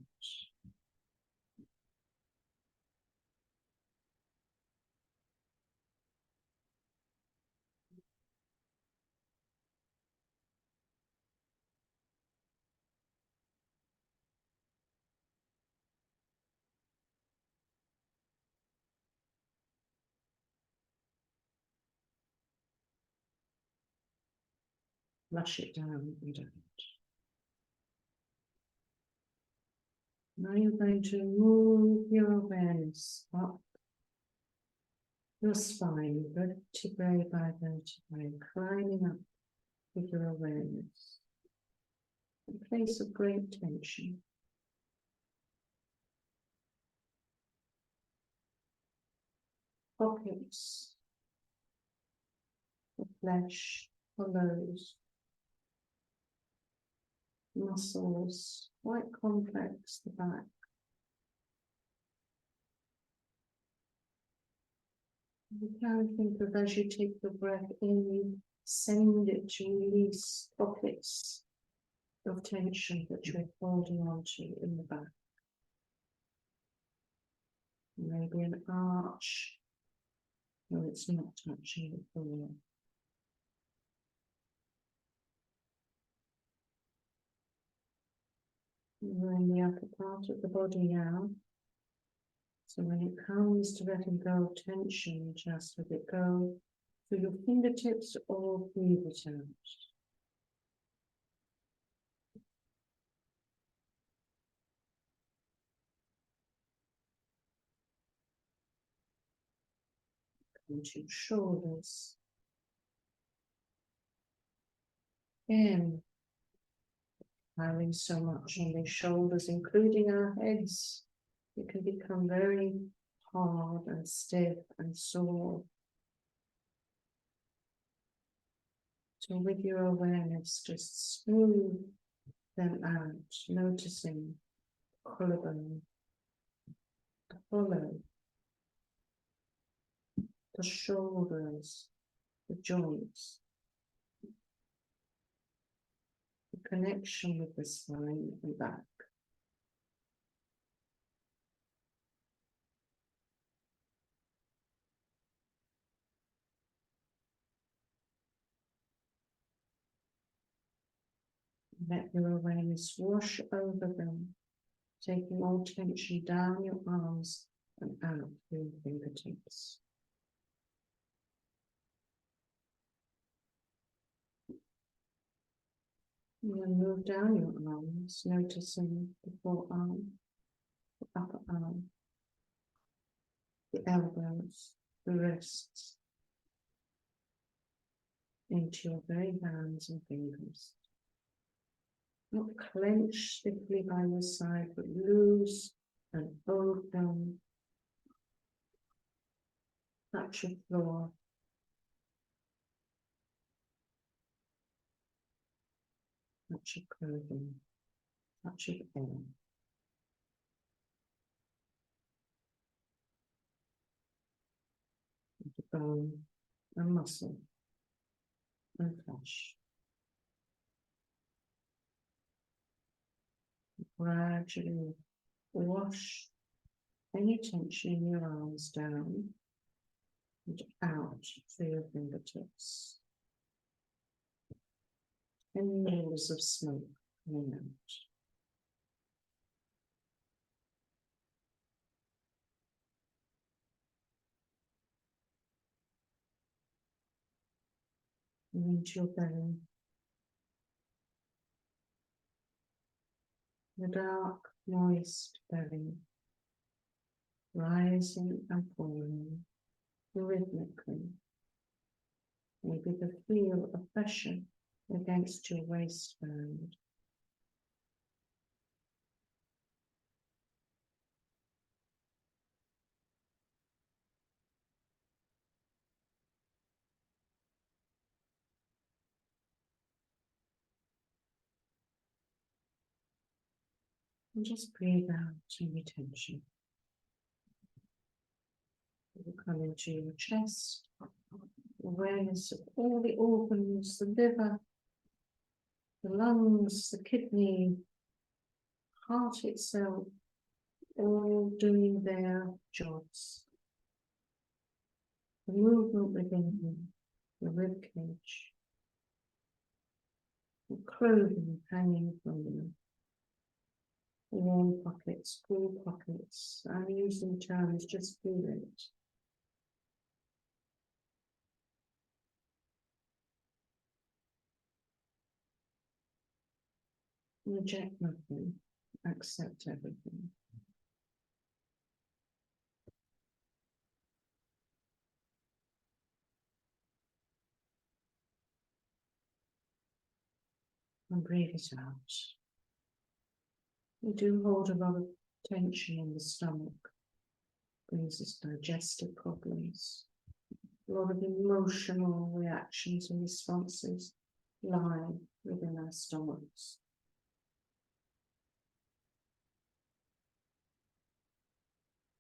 Flush it down and out. Now you're going to move your awareness up your spine, vertebrae by vertebrae, climbing up with your awareness. A place of great tension. Pockets of flesh, hollows, muscles, quite complex, the back. You can think of, as you take the breath in, you send it to release pockets of tension that you're holding on to in the back. Maybe an arch where it's not touching the floor. We're in the upper part of the body now. So when it comes to letting go of tension, just let it go through your fingertips or breathe it out. Come to your shoulders. Again, piling so much on the shoulders, including our heads, it can become very hard and stiff and sore. So with your awareness, just smooth them out, noticing the collarbone, the hollow, the shoulders, the joints, the connection with the spine and back. Let your awareness wash over them, taking all tension down your arms and out through your fingertips. And then move down your arms, noticing the forearm, the upper arm, the elbows, the wrists, into your very hands and fingers. Not clench stiffly by your side, but loose and open. Touch your floor. Touch your clothing. Touch your air. The bone and muscle and flesh. Gradually wash any tension in your arms down and out through your fingertips. Any walls of smoke coming out. And into your belly. The dark, moist belly, rising and falling rhythmically. Maybe the feel of pressure against your waistband. And just breathe out any tension. It will come into your chest, awareness of all the organs, the liver, the lungs, the kidney, heart itself, all doing their jobs. The movement within you, the rib cage, the clothing hanging from you, warm pockets, cool pockets. I'm using terms, just feel it. Reject nothing, accept everything. And breathe it out. We do hold a lot of tension in the stomach, brings us digestive problems. A lot of emotional reactions and responses lie within our stomachs.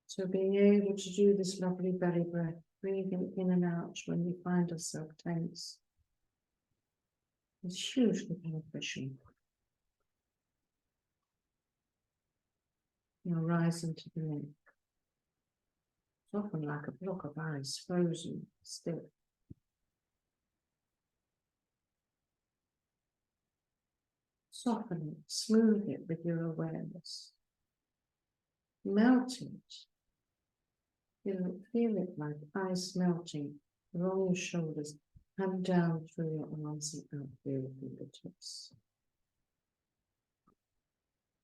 So being able to do this lovely belly breath, breathing in and out when we find ourselves tense, is hugely beneficial. You'll rise into the neck. It's often like a block of ice, frozen, stiff. Soften it, smooth it with your awareness. Melt it Feel it like ice melting along your shoulders and down through your arms and out through your fingertips.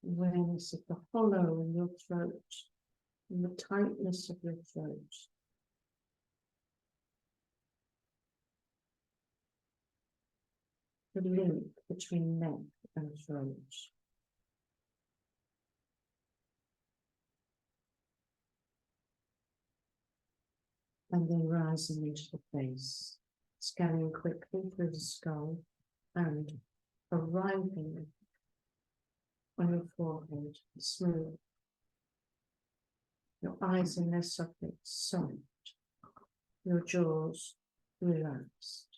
Awareness of the hollow in your throat and the tightness of your throat. The link between neck and throat. And then rising into the face, scanning quickly through the skull and arriving on your forehead, smooth. Your eyes in their sockets, soft. Your jaws relaxed.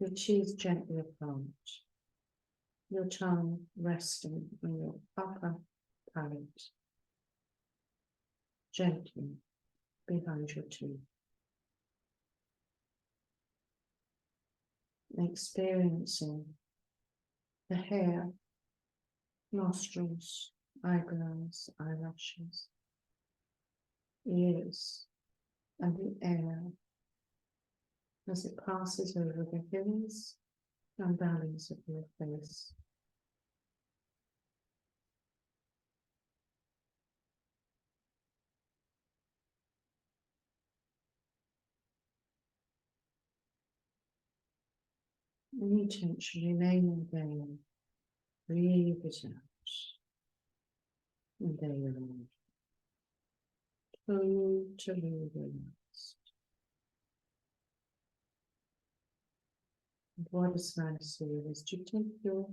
Your teeth gently apart. Your tongue resting on your upper palate, gently behind your teeth. Experiencing the hair, nostrils, eyebrows, eyelashes, ears, and the air as it passes over the hills and valleys of your face. Any tension remaining there, breathe it out. And there you are. Totally relaxed. And what is nice here is to take your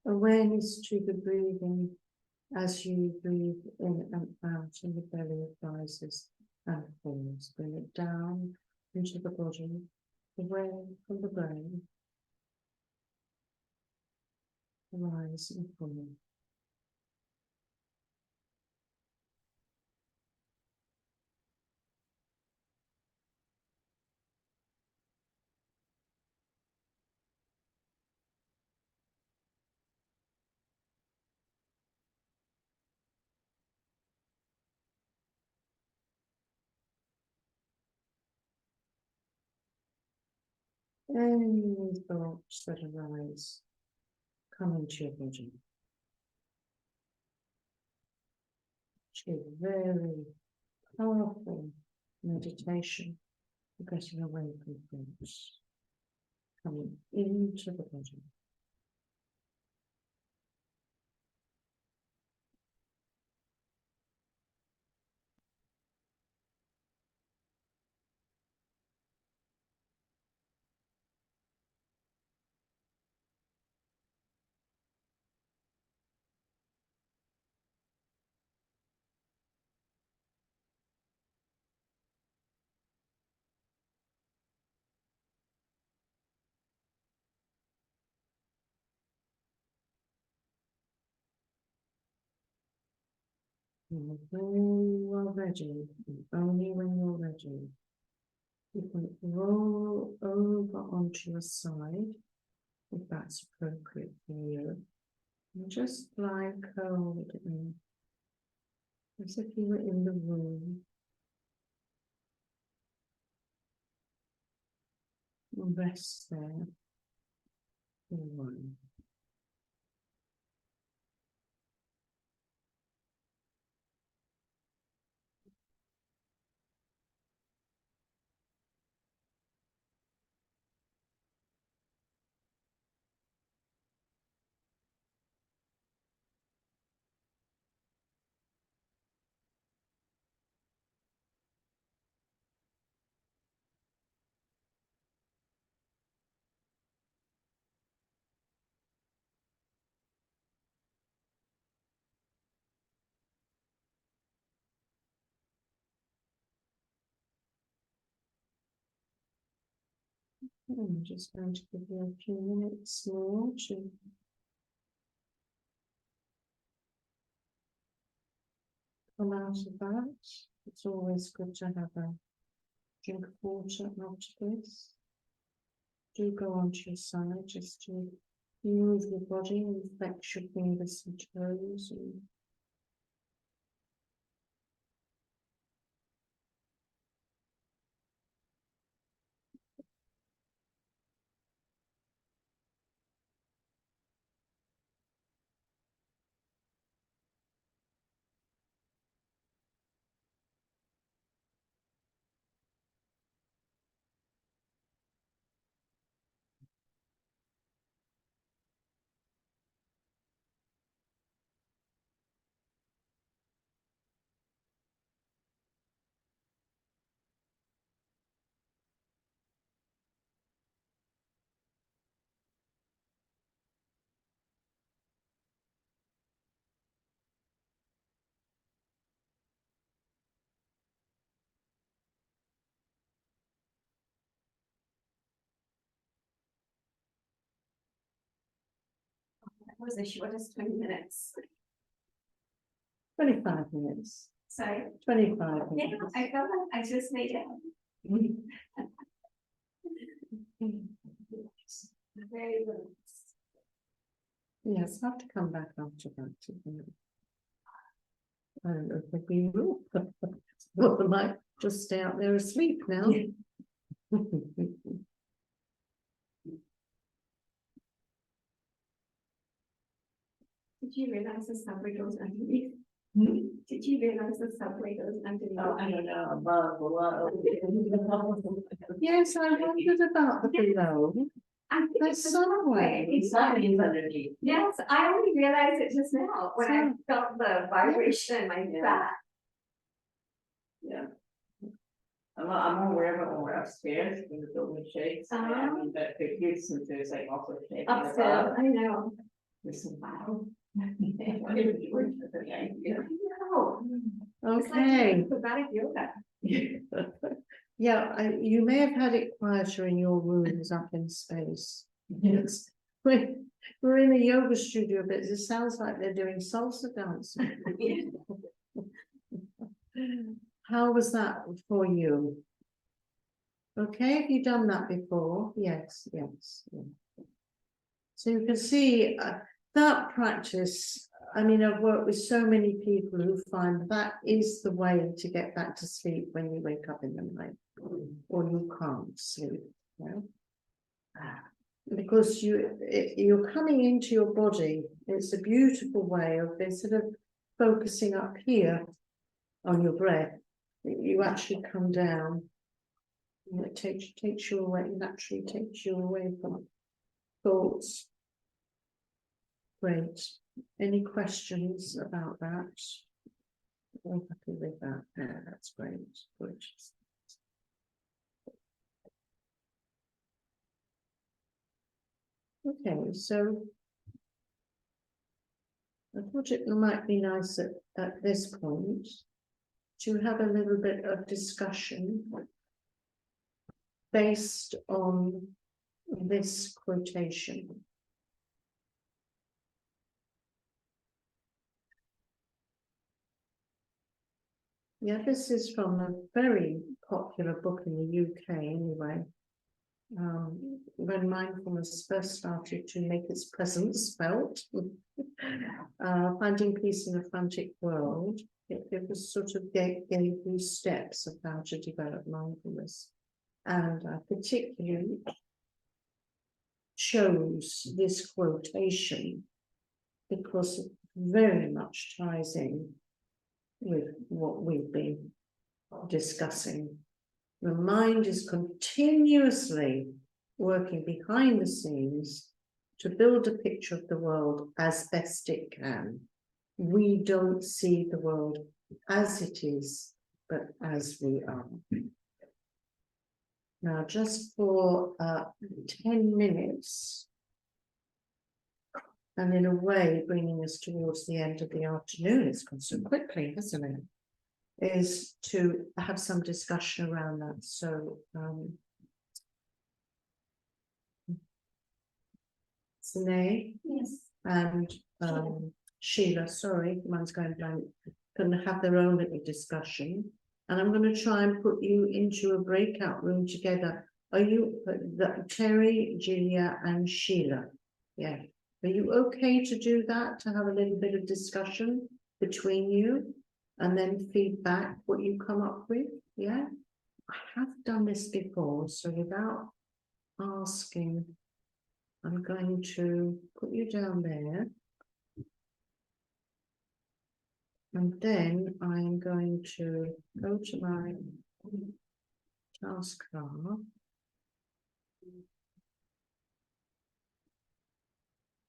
awareness to the breathing as you breathe in and out, and the belly rises and falls. Bring it down into the body, away from the brain. Rise and fall. Any thoughts that arise come into your body. It's a very powerful meditation for getting away from thoughts. Coming into the body. And when you are ready, and only when you're ready, you can roll over onto your side, if that's appropriate for you, and just lie curled in, as if you were in the room. And rest there for a while. I'm just going to give you a few minutes more to come out of that. It's always good to have a drink of water after this. Do go onto your side just to move your body and flex your fingers and toes. And was the shortest 20 minutes? 25 minutes, Sorry. 25 Yeah, minutes. I felt like I just made it. Very good. Yes, I have to come back after that. isn't it? I don't know if we will. Well, I might just stay out there asleep now. Did you realize the subway goes underneath? Did you realize the subway goes underneath? Oh, I don't know, above, below. Yes, I wondered about the below. I think There's it's a somewhere. It's not even underneath. Yes, I only realized it just now when I felt the vibration in my Yeah. back. Yeah. I'm aware of it when we're upstairs, when the building shakes, I mean, but the kids, since there's like also shaking Upstairs, above, I know. there's some loud. It's like Okay. acrobatic yoga. Yeah, you may have had it quieter in your rooms up in space. Yes. We're in a yoga studio, but it sounds like they're doing salsa dancing. How was that for you? Okay, have you done that before? Yes, yes. So you can see that practice. I mean, I've worked with so many people who find that is the way to get back to sleep when you wake up in the night, or you can't sleep. You know? Because you're coming into your body. It's a beautiful way of instead of focusing up here on your breath, you actually come down. And it takes you away, naturally takes you away from thoughts. Great. Any questions about that? I'm happy with that. Yeah, that's great. Good. Okay, so I thought it might be nice at this point to have a little bit of discussion based on this quotation. Yeah, this is from a very popular book in the UK anyway. When mindfulness first started to make its presence felt, finding peace in a frantic world, it was sort of gave you steps of how to develop mindfulness. And I particularly chose this quotation because it very much ties in with what we've been discussing. The mind is continuously working behind the scenes to build a picture of the world as best it can. We don't see the world as it is, but as we are. Now, just for 10 minutes, and in a way, bringing us towards the end of the afternoon, it's gone so quickly, hasn't it? Is to have some discussion around that. So, Sinead Yes. and Sheila, sorry, mine's going blank, can have their own little discussion. And I'm going to try and put you into a breakout room together. Are you, Terry, Julia, and Sheila? Yeah. Are you okay to do that, to have a little bit of discussion between you? And then feedback what you come up with, yeah? I have done this before, so without asking, I'm going to put you down there. And then I'm going to go to my taskbar.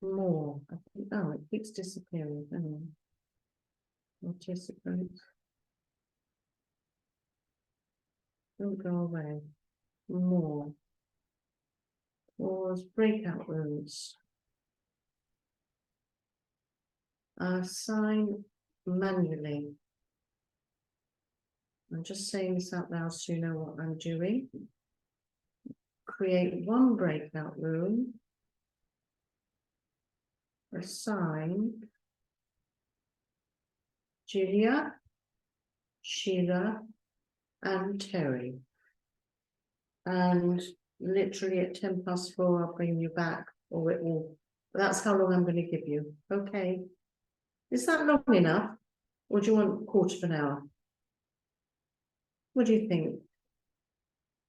More, I think, oh, it keeps disappearing, anyway. Participants. Don't go away. More. Pause, breakout rooms. Sign manually. I'm just saying this out loud so you know what I'm doing. Create one breakout room. assign Julia, Sheila, and Terry. And literally at 4:10, I'll bring you back, or it will. That's how long I'm going to give you. Okay. Is that long enough? Or do you want 1/4 hour? What do you think?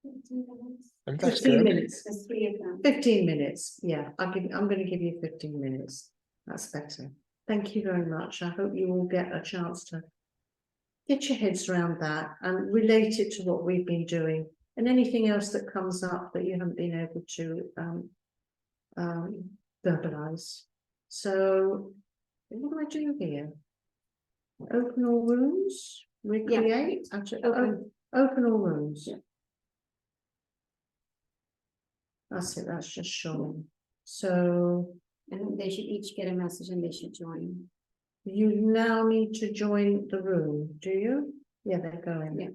15 minutes. I think that's 15 good. minutes. There's 3 of them. 15 minutes. Yeah, I'm going to give you 15 minutes. That's better. Thank you very much. I hope you all get a chance to get your heads around that and relate it to what we've been doing, and anything else that comes up that you haven't been able to verbalize. So what do I do here? Open all rooms, recreate, actually, open all rooms. Yeah. That's it, that's just showing. So And they should each get a message and they should join. you now need to join the room, do you? Yeah, they're going. Yeah.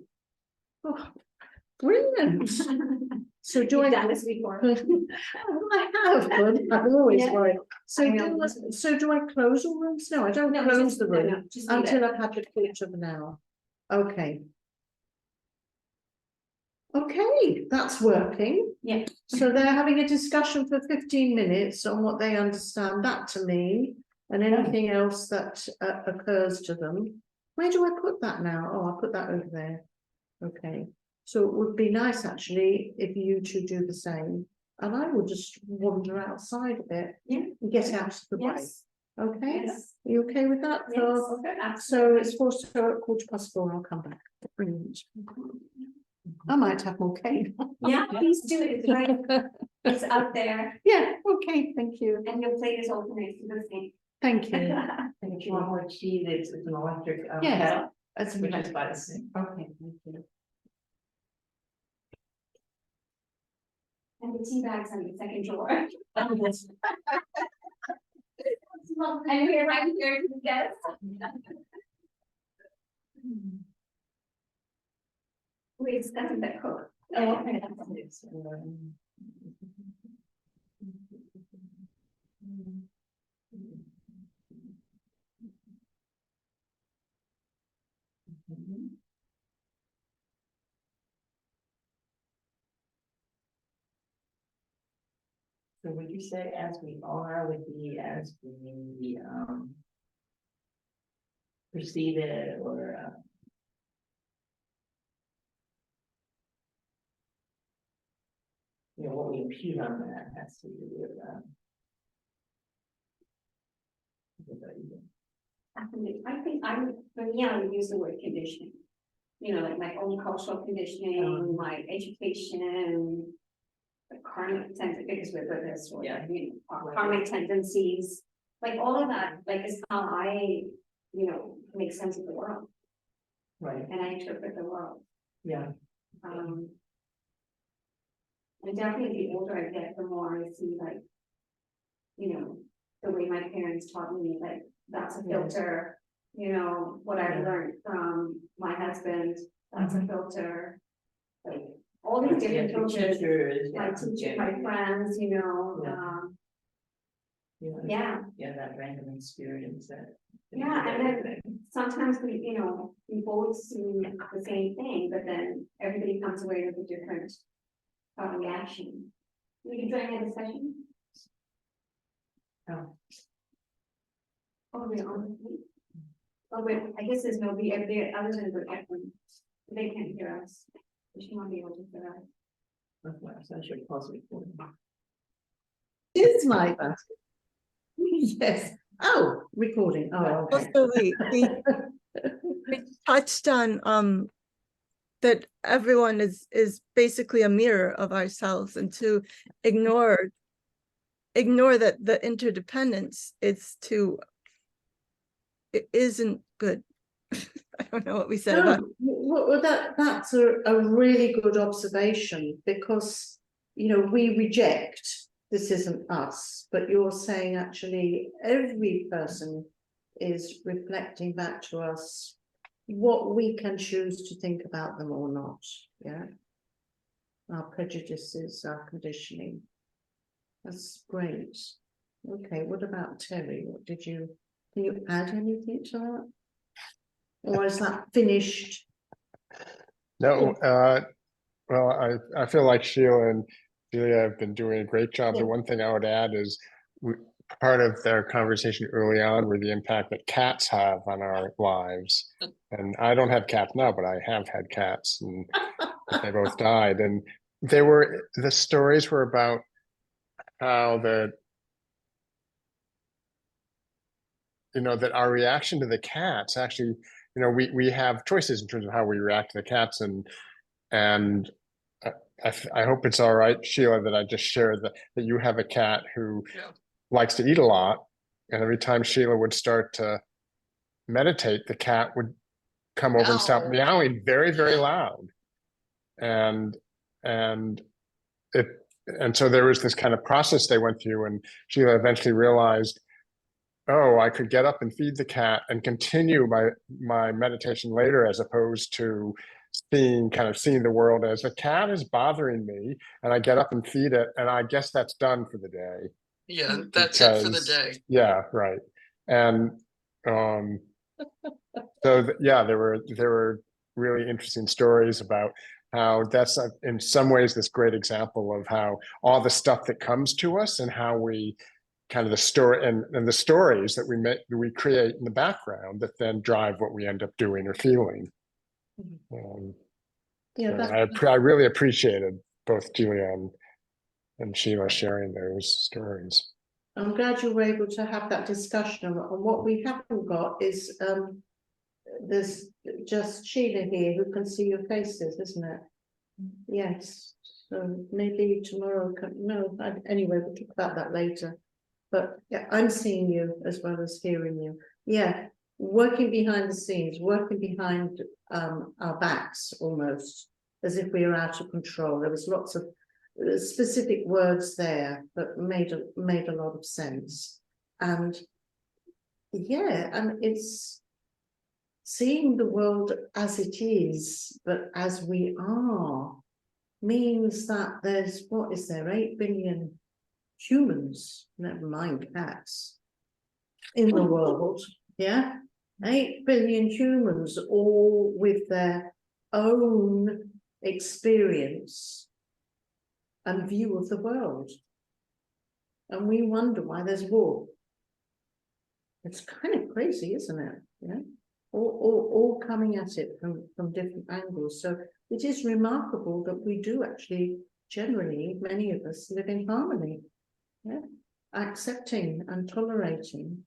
Oh, brilliant. So do You've I? done this before. I have, but I'm always Yeah. worried. So I know. do I close all rooms? No, I don't No, close just- the no, room no, just leave until it. I've had the 1/4 hour. Okay. Okay, that's working. Yeah. So they're having a discussion for 15 minutes on what they understand that to mean, and anything else that occurs to them. Where do I put that now? Oh, I'll put that over there. Okay, so it would be nice actually if you two do the same, and I will just wander outside a bit. Yeah. And get out of the way. Yes. Okay, Yes. are you okay with that? Yes. So, so it's 4:15, I'll come back. Brilliant. I might have more cake. Yeah, please do it. It's right. It's out there Yeah, okay, thank you. and your plate is open next to the sink. Thank you. And if you want more tea, it's an electric Yes. kettle, That's which is by the sink. okay, thank you. And the tea bags on the second drawer. And we're right here to the guests. Wait, it's nothing but cook. Oh, okay. So would you say as we are would be as we proceeded or you know, what we impute on that has to do with I think I would, for me, I would use the word conditioning. You know, like my own cultural conditioning, my education. The karmic tendencies, because we're Buddhist, or Yeah. you know, our karmic tendencies, like all of that, like is how I, you know, make sense of the world right, and I interpret the world. yeah, And definitely the older I get, the more I see like, you know, the way my parents taught me, like that's a filter, you know, what I learned from my husband, that's a filter. Like all these different filters, my teacher, my friends, you know, yeah. Yeah, that random experience that. Yeah, and then sometimes we, you know, we both see the same thing, but then everybody comes away with a different reaction. We can join in a discussion. Oh. Oh, we're on. Oh, wait, I guess there's nobody, everybody other than the they can't hear us. They should not be able to hear us. That's why I should pause recording. Is my yes. Oh, recording. Oh, okay. Also, we touched on that everyone is basically a mirror of ourselves, and to ignore that the interdependence it isn't good. I don't know what we said about. Well, that's a really good observation, because you know we reject this isn't us, but you're saying actually every person is reflecting back to us what we can choose to think about them or not. Yeah, our prejudices, our conditioning. That's great. Okay, what about Terry? What did you, can you add anything to that? Or is that finished? No, well, I feel like Sheila and Julia have been doing a great job. The Yeah. one thing I would add is part of their conversation early on were the impact that cats have on our lives. And I don't have cats now, but I have had cats, and they both died. And the stories were about how that our reaction to the cats actually, we have choices in terms of how we react to the cats, and I hope it's all right, Sheila, that I just shared that you have a cat who likes to eat a lot, and every time Sheila would start to meditate, the cat would come over and stop meowing very, very loud, and it and so there was this kind of process they went through, and Sheila eventually realized, oh, I could get up and feed the cat and continue my meditation later, as opposed to seeing the world as, a cat is bothering me and I get up and feed it and I guess that's done for the day. Yeah, that's it for the day. Yeah, right. And there were really interesting stories about how that's in some ways this great example of how all the stuff that comes to us and how we kind of the story and the stories that we create in the background that then drive what we end up doing or feeling. Yeah, I really appreciated both Julia and Sheila sharing those stories. I'm glad you were able to have that discussion. And what we haven't got is there's just Sheila here who can see your faces, isn't it? Yes. So maybe tomorrow anyway, we'll talk about that later. But yeah, I'm seeing you as well as hearing you. Yeah, working behind the scenes, working behind our backs almost, as if we were out of control. There was lots of specific words there that made a lot of sense. And yeah, and it's seeing the world as it is, but as we are, means that there's, 8 billion humans, never mind cats, in the world. Yeah, 8 billion humans, all with their own experience and view of the world, and we wonder why there's war. It's kind of crazy, isn't it? Yeah, all coming at it from different angles. So it is remarkable that we do actually, generally, many of us live in harmony. Yeah, accepting and tolerating.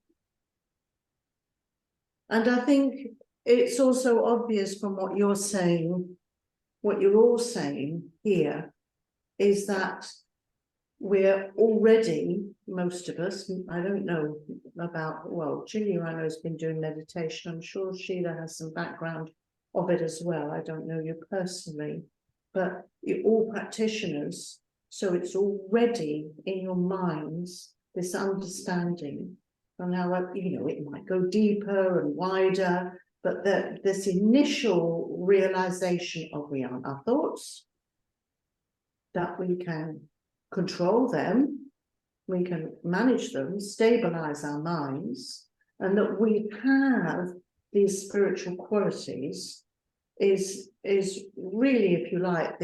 And I think it's also obvious from what you're saying, what you're all saying here, is that we're already, most of us, I don't know about, well, Julia, I know, has been doing meditation. I'm sure Sheila has some background of it as well. I don't know you personally, but you're all practitioners. So it's already in your minds, this understanding, and how, it might go deeper and wider, but this initial realization of we aren't our thoughts, that we can control them, we can manage them, stabilize our minds, and that we have these spiritual qualities is really, if you like,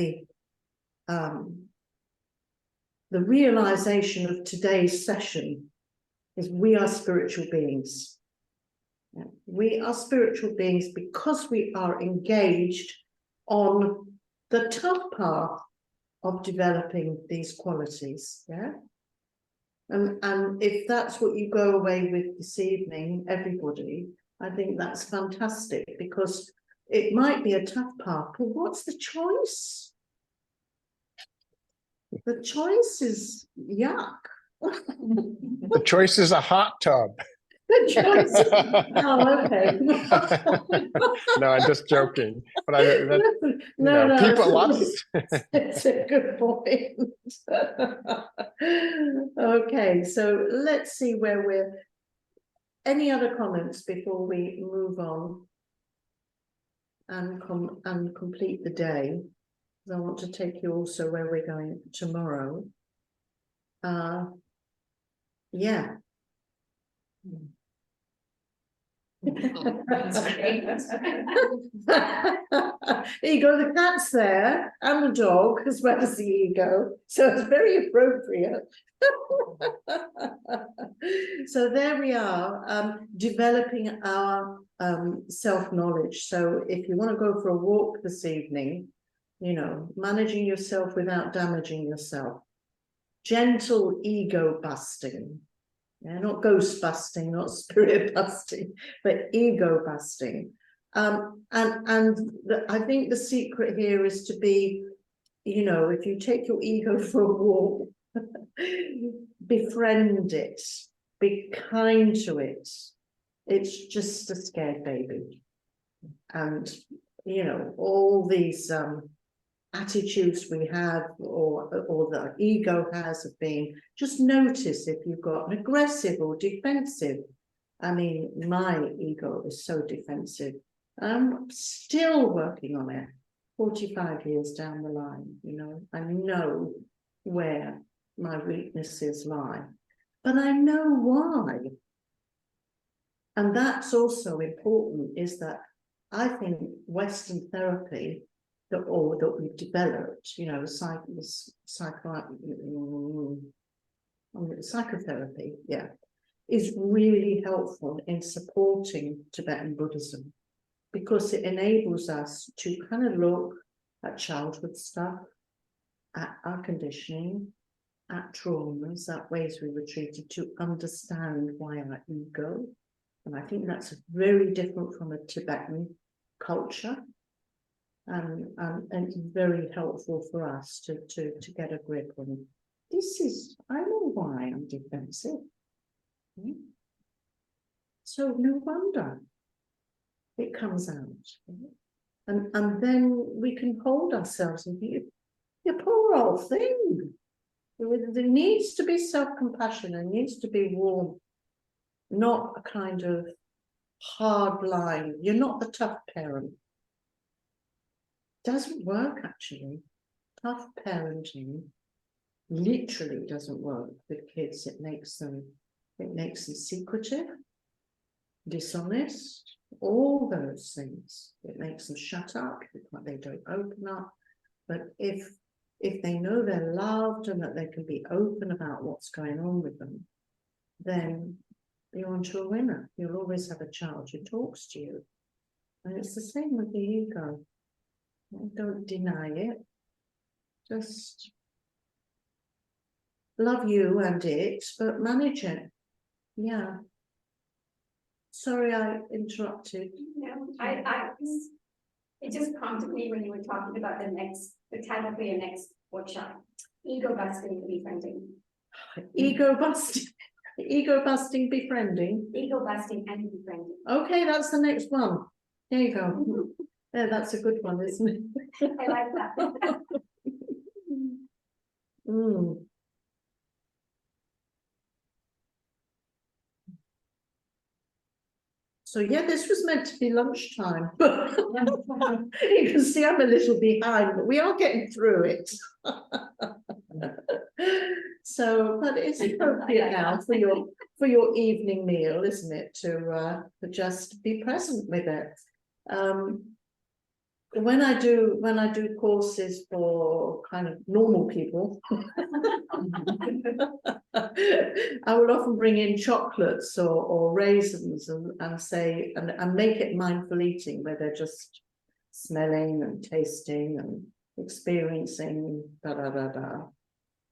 the realization of today's session is we are spiritual beings. Yeah. We are spiritual beings because we are engaged on the tough path of developing these qualities. Yeah. And if that's what you go away with this evening, everybody, I think that's fantastic, because it might be a tough path, but what's the choice? The choice is yuck. The choice is a hot tub. The choice is, oh, okay. No, I'm just joking. But no, people, lots. It's a good point. Okay, so let's see where we're. Any other comments before we move on and complete the day? I want to take you also where we're going tomorrow. Yeah. That's great. Ego, the cat's there, and the dog, as well as the ego, so it's very appropriate. So there we are, developing our self-knowledge. So if you want to go for a walk this evening, you know, managing yourself without damaging yourself. Gentle ego busting. Yeah, not ghost busting, not spirit busting, but ego busting. I think the secret here is to be, you know, if you take your ego for a walk, befriend it, be kind to it. It's just a scared baby. And, you know, all these attitudes we have, or the ego has, of being, just notice if you've got an aggressive or defensive. I mean, my ego is so defensive. I'm still working on it 45 years down the line. You know, I know where my weaknesses lie, but I know why. And that's also important, is that I think Western therapy that we've developed, you know, psychotherapy, yeah, is really helpful in supporting Tibetan Buddhism, because it enables us to kind of look at childhood stuff, at our conditioning, at traumas, at ways we were treated, to understand why our ego. And I think that's very different from a Tibetan culture. And it's very helpful for us to get a grip on this. I know why I'm defensive. So no wonder it comes out. And then we can hold ourselves and think, you poor old thing. There needs to be self-compassion, and needs to be warm, not a kind of hard line. You're not the tough parent. Doesn't work, actually. Tough parenting literally doesn't work with kids. It makes them secretive, dishonest, all those things. It makes them shut up, they don't open up. But if they know they're loved and that they can be open about what's going on with them, then you're onto a winner. You'll always have a child who talks to you. And it's the same with the ego. Don't deny it. Just love you and it, but manage it. Yeah. Sorry, I interrupted. No, it just prompted me when you were talking about the title for your next workshop: ego busting and befriending. Ego busting, befriending. Ego busting and befriending. Okay, that's the next one. There you go. Yeah, that's a good one, isn't it? I like that. So yeah, this was meant to be lunchtime. You can see I'm a little behind, but we are getting through it. So, but it's appropriate now for your evening meal, isn't it? To just be present with it. When I do courses for kind of normal people, I will often bring in chocolates or raisins and say and make it mindful eating, where they're just smelling and tasting and experiencing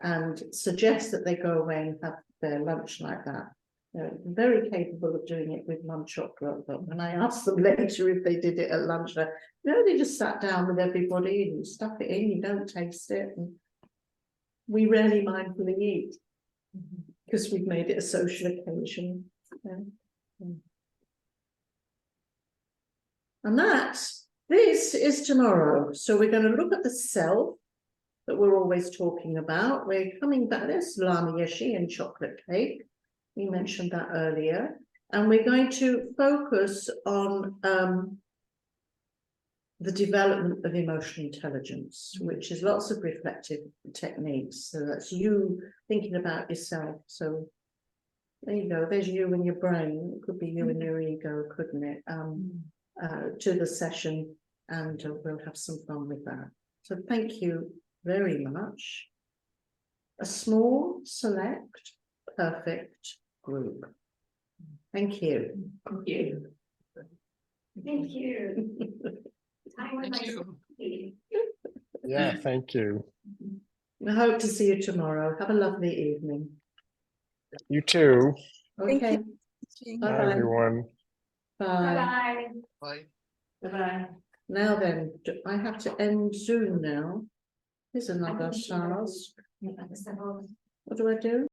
and suggest that they go away and have their lunch like that. They're very capable of doing it with one chocolate, but when I asked them later if they did it at lunch, they just sat down with everybody and you stuff it in, you don't taste it. And we rarely mindfully eat because we've made it a social occasion. And this is tomorrow. So we're going to look at the self that we're always talking about. We're coming back, there's Lama Yeshi and chocolate cake. We mentioned that earlier. And we're going to focus on the development of emotional intelligence, which is lots of reflective techniques. So that's you thinking about yourself. So There you go, there's you and your brain, it could be you and your ego, couldn't it? To the session, and we'll have some fun with that. So thank you very much. A small, select, perfect group. Thank you. Thank you. Thank you. Time with Thank my you. Yeah, thank you. I hope to see you tomorrow. Have a lovely evening. You too. Thank Okay, you. Bye, bye-bye. everyone. Bye. Bye-bye. Bye. Bye-bye. Now then, I have to end Zoom now. Here's another task. What do I do?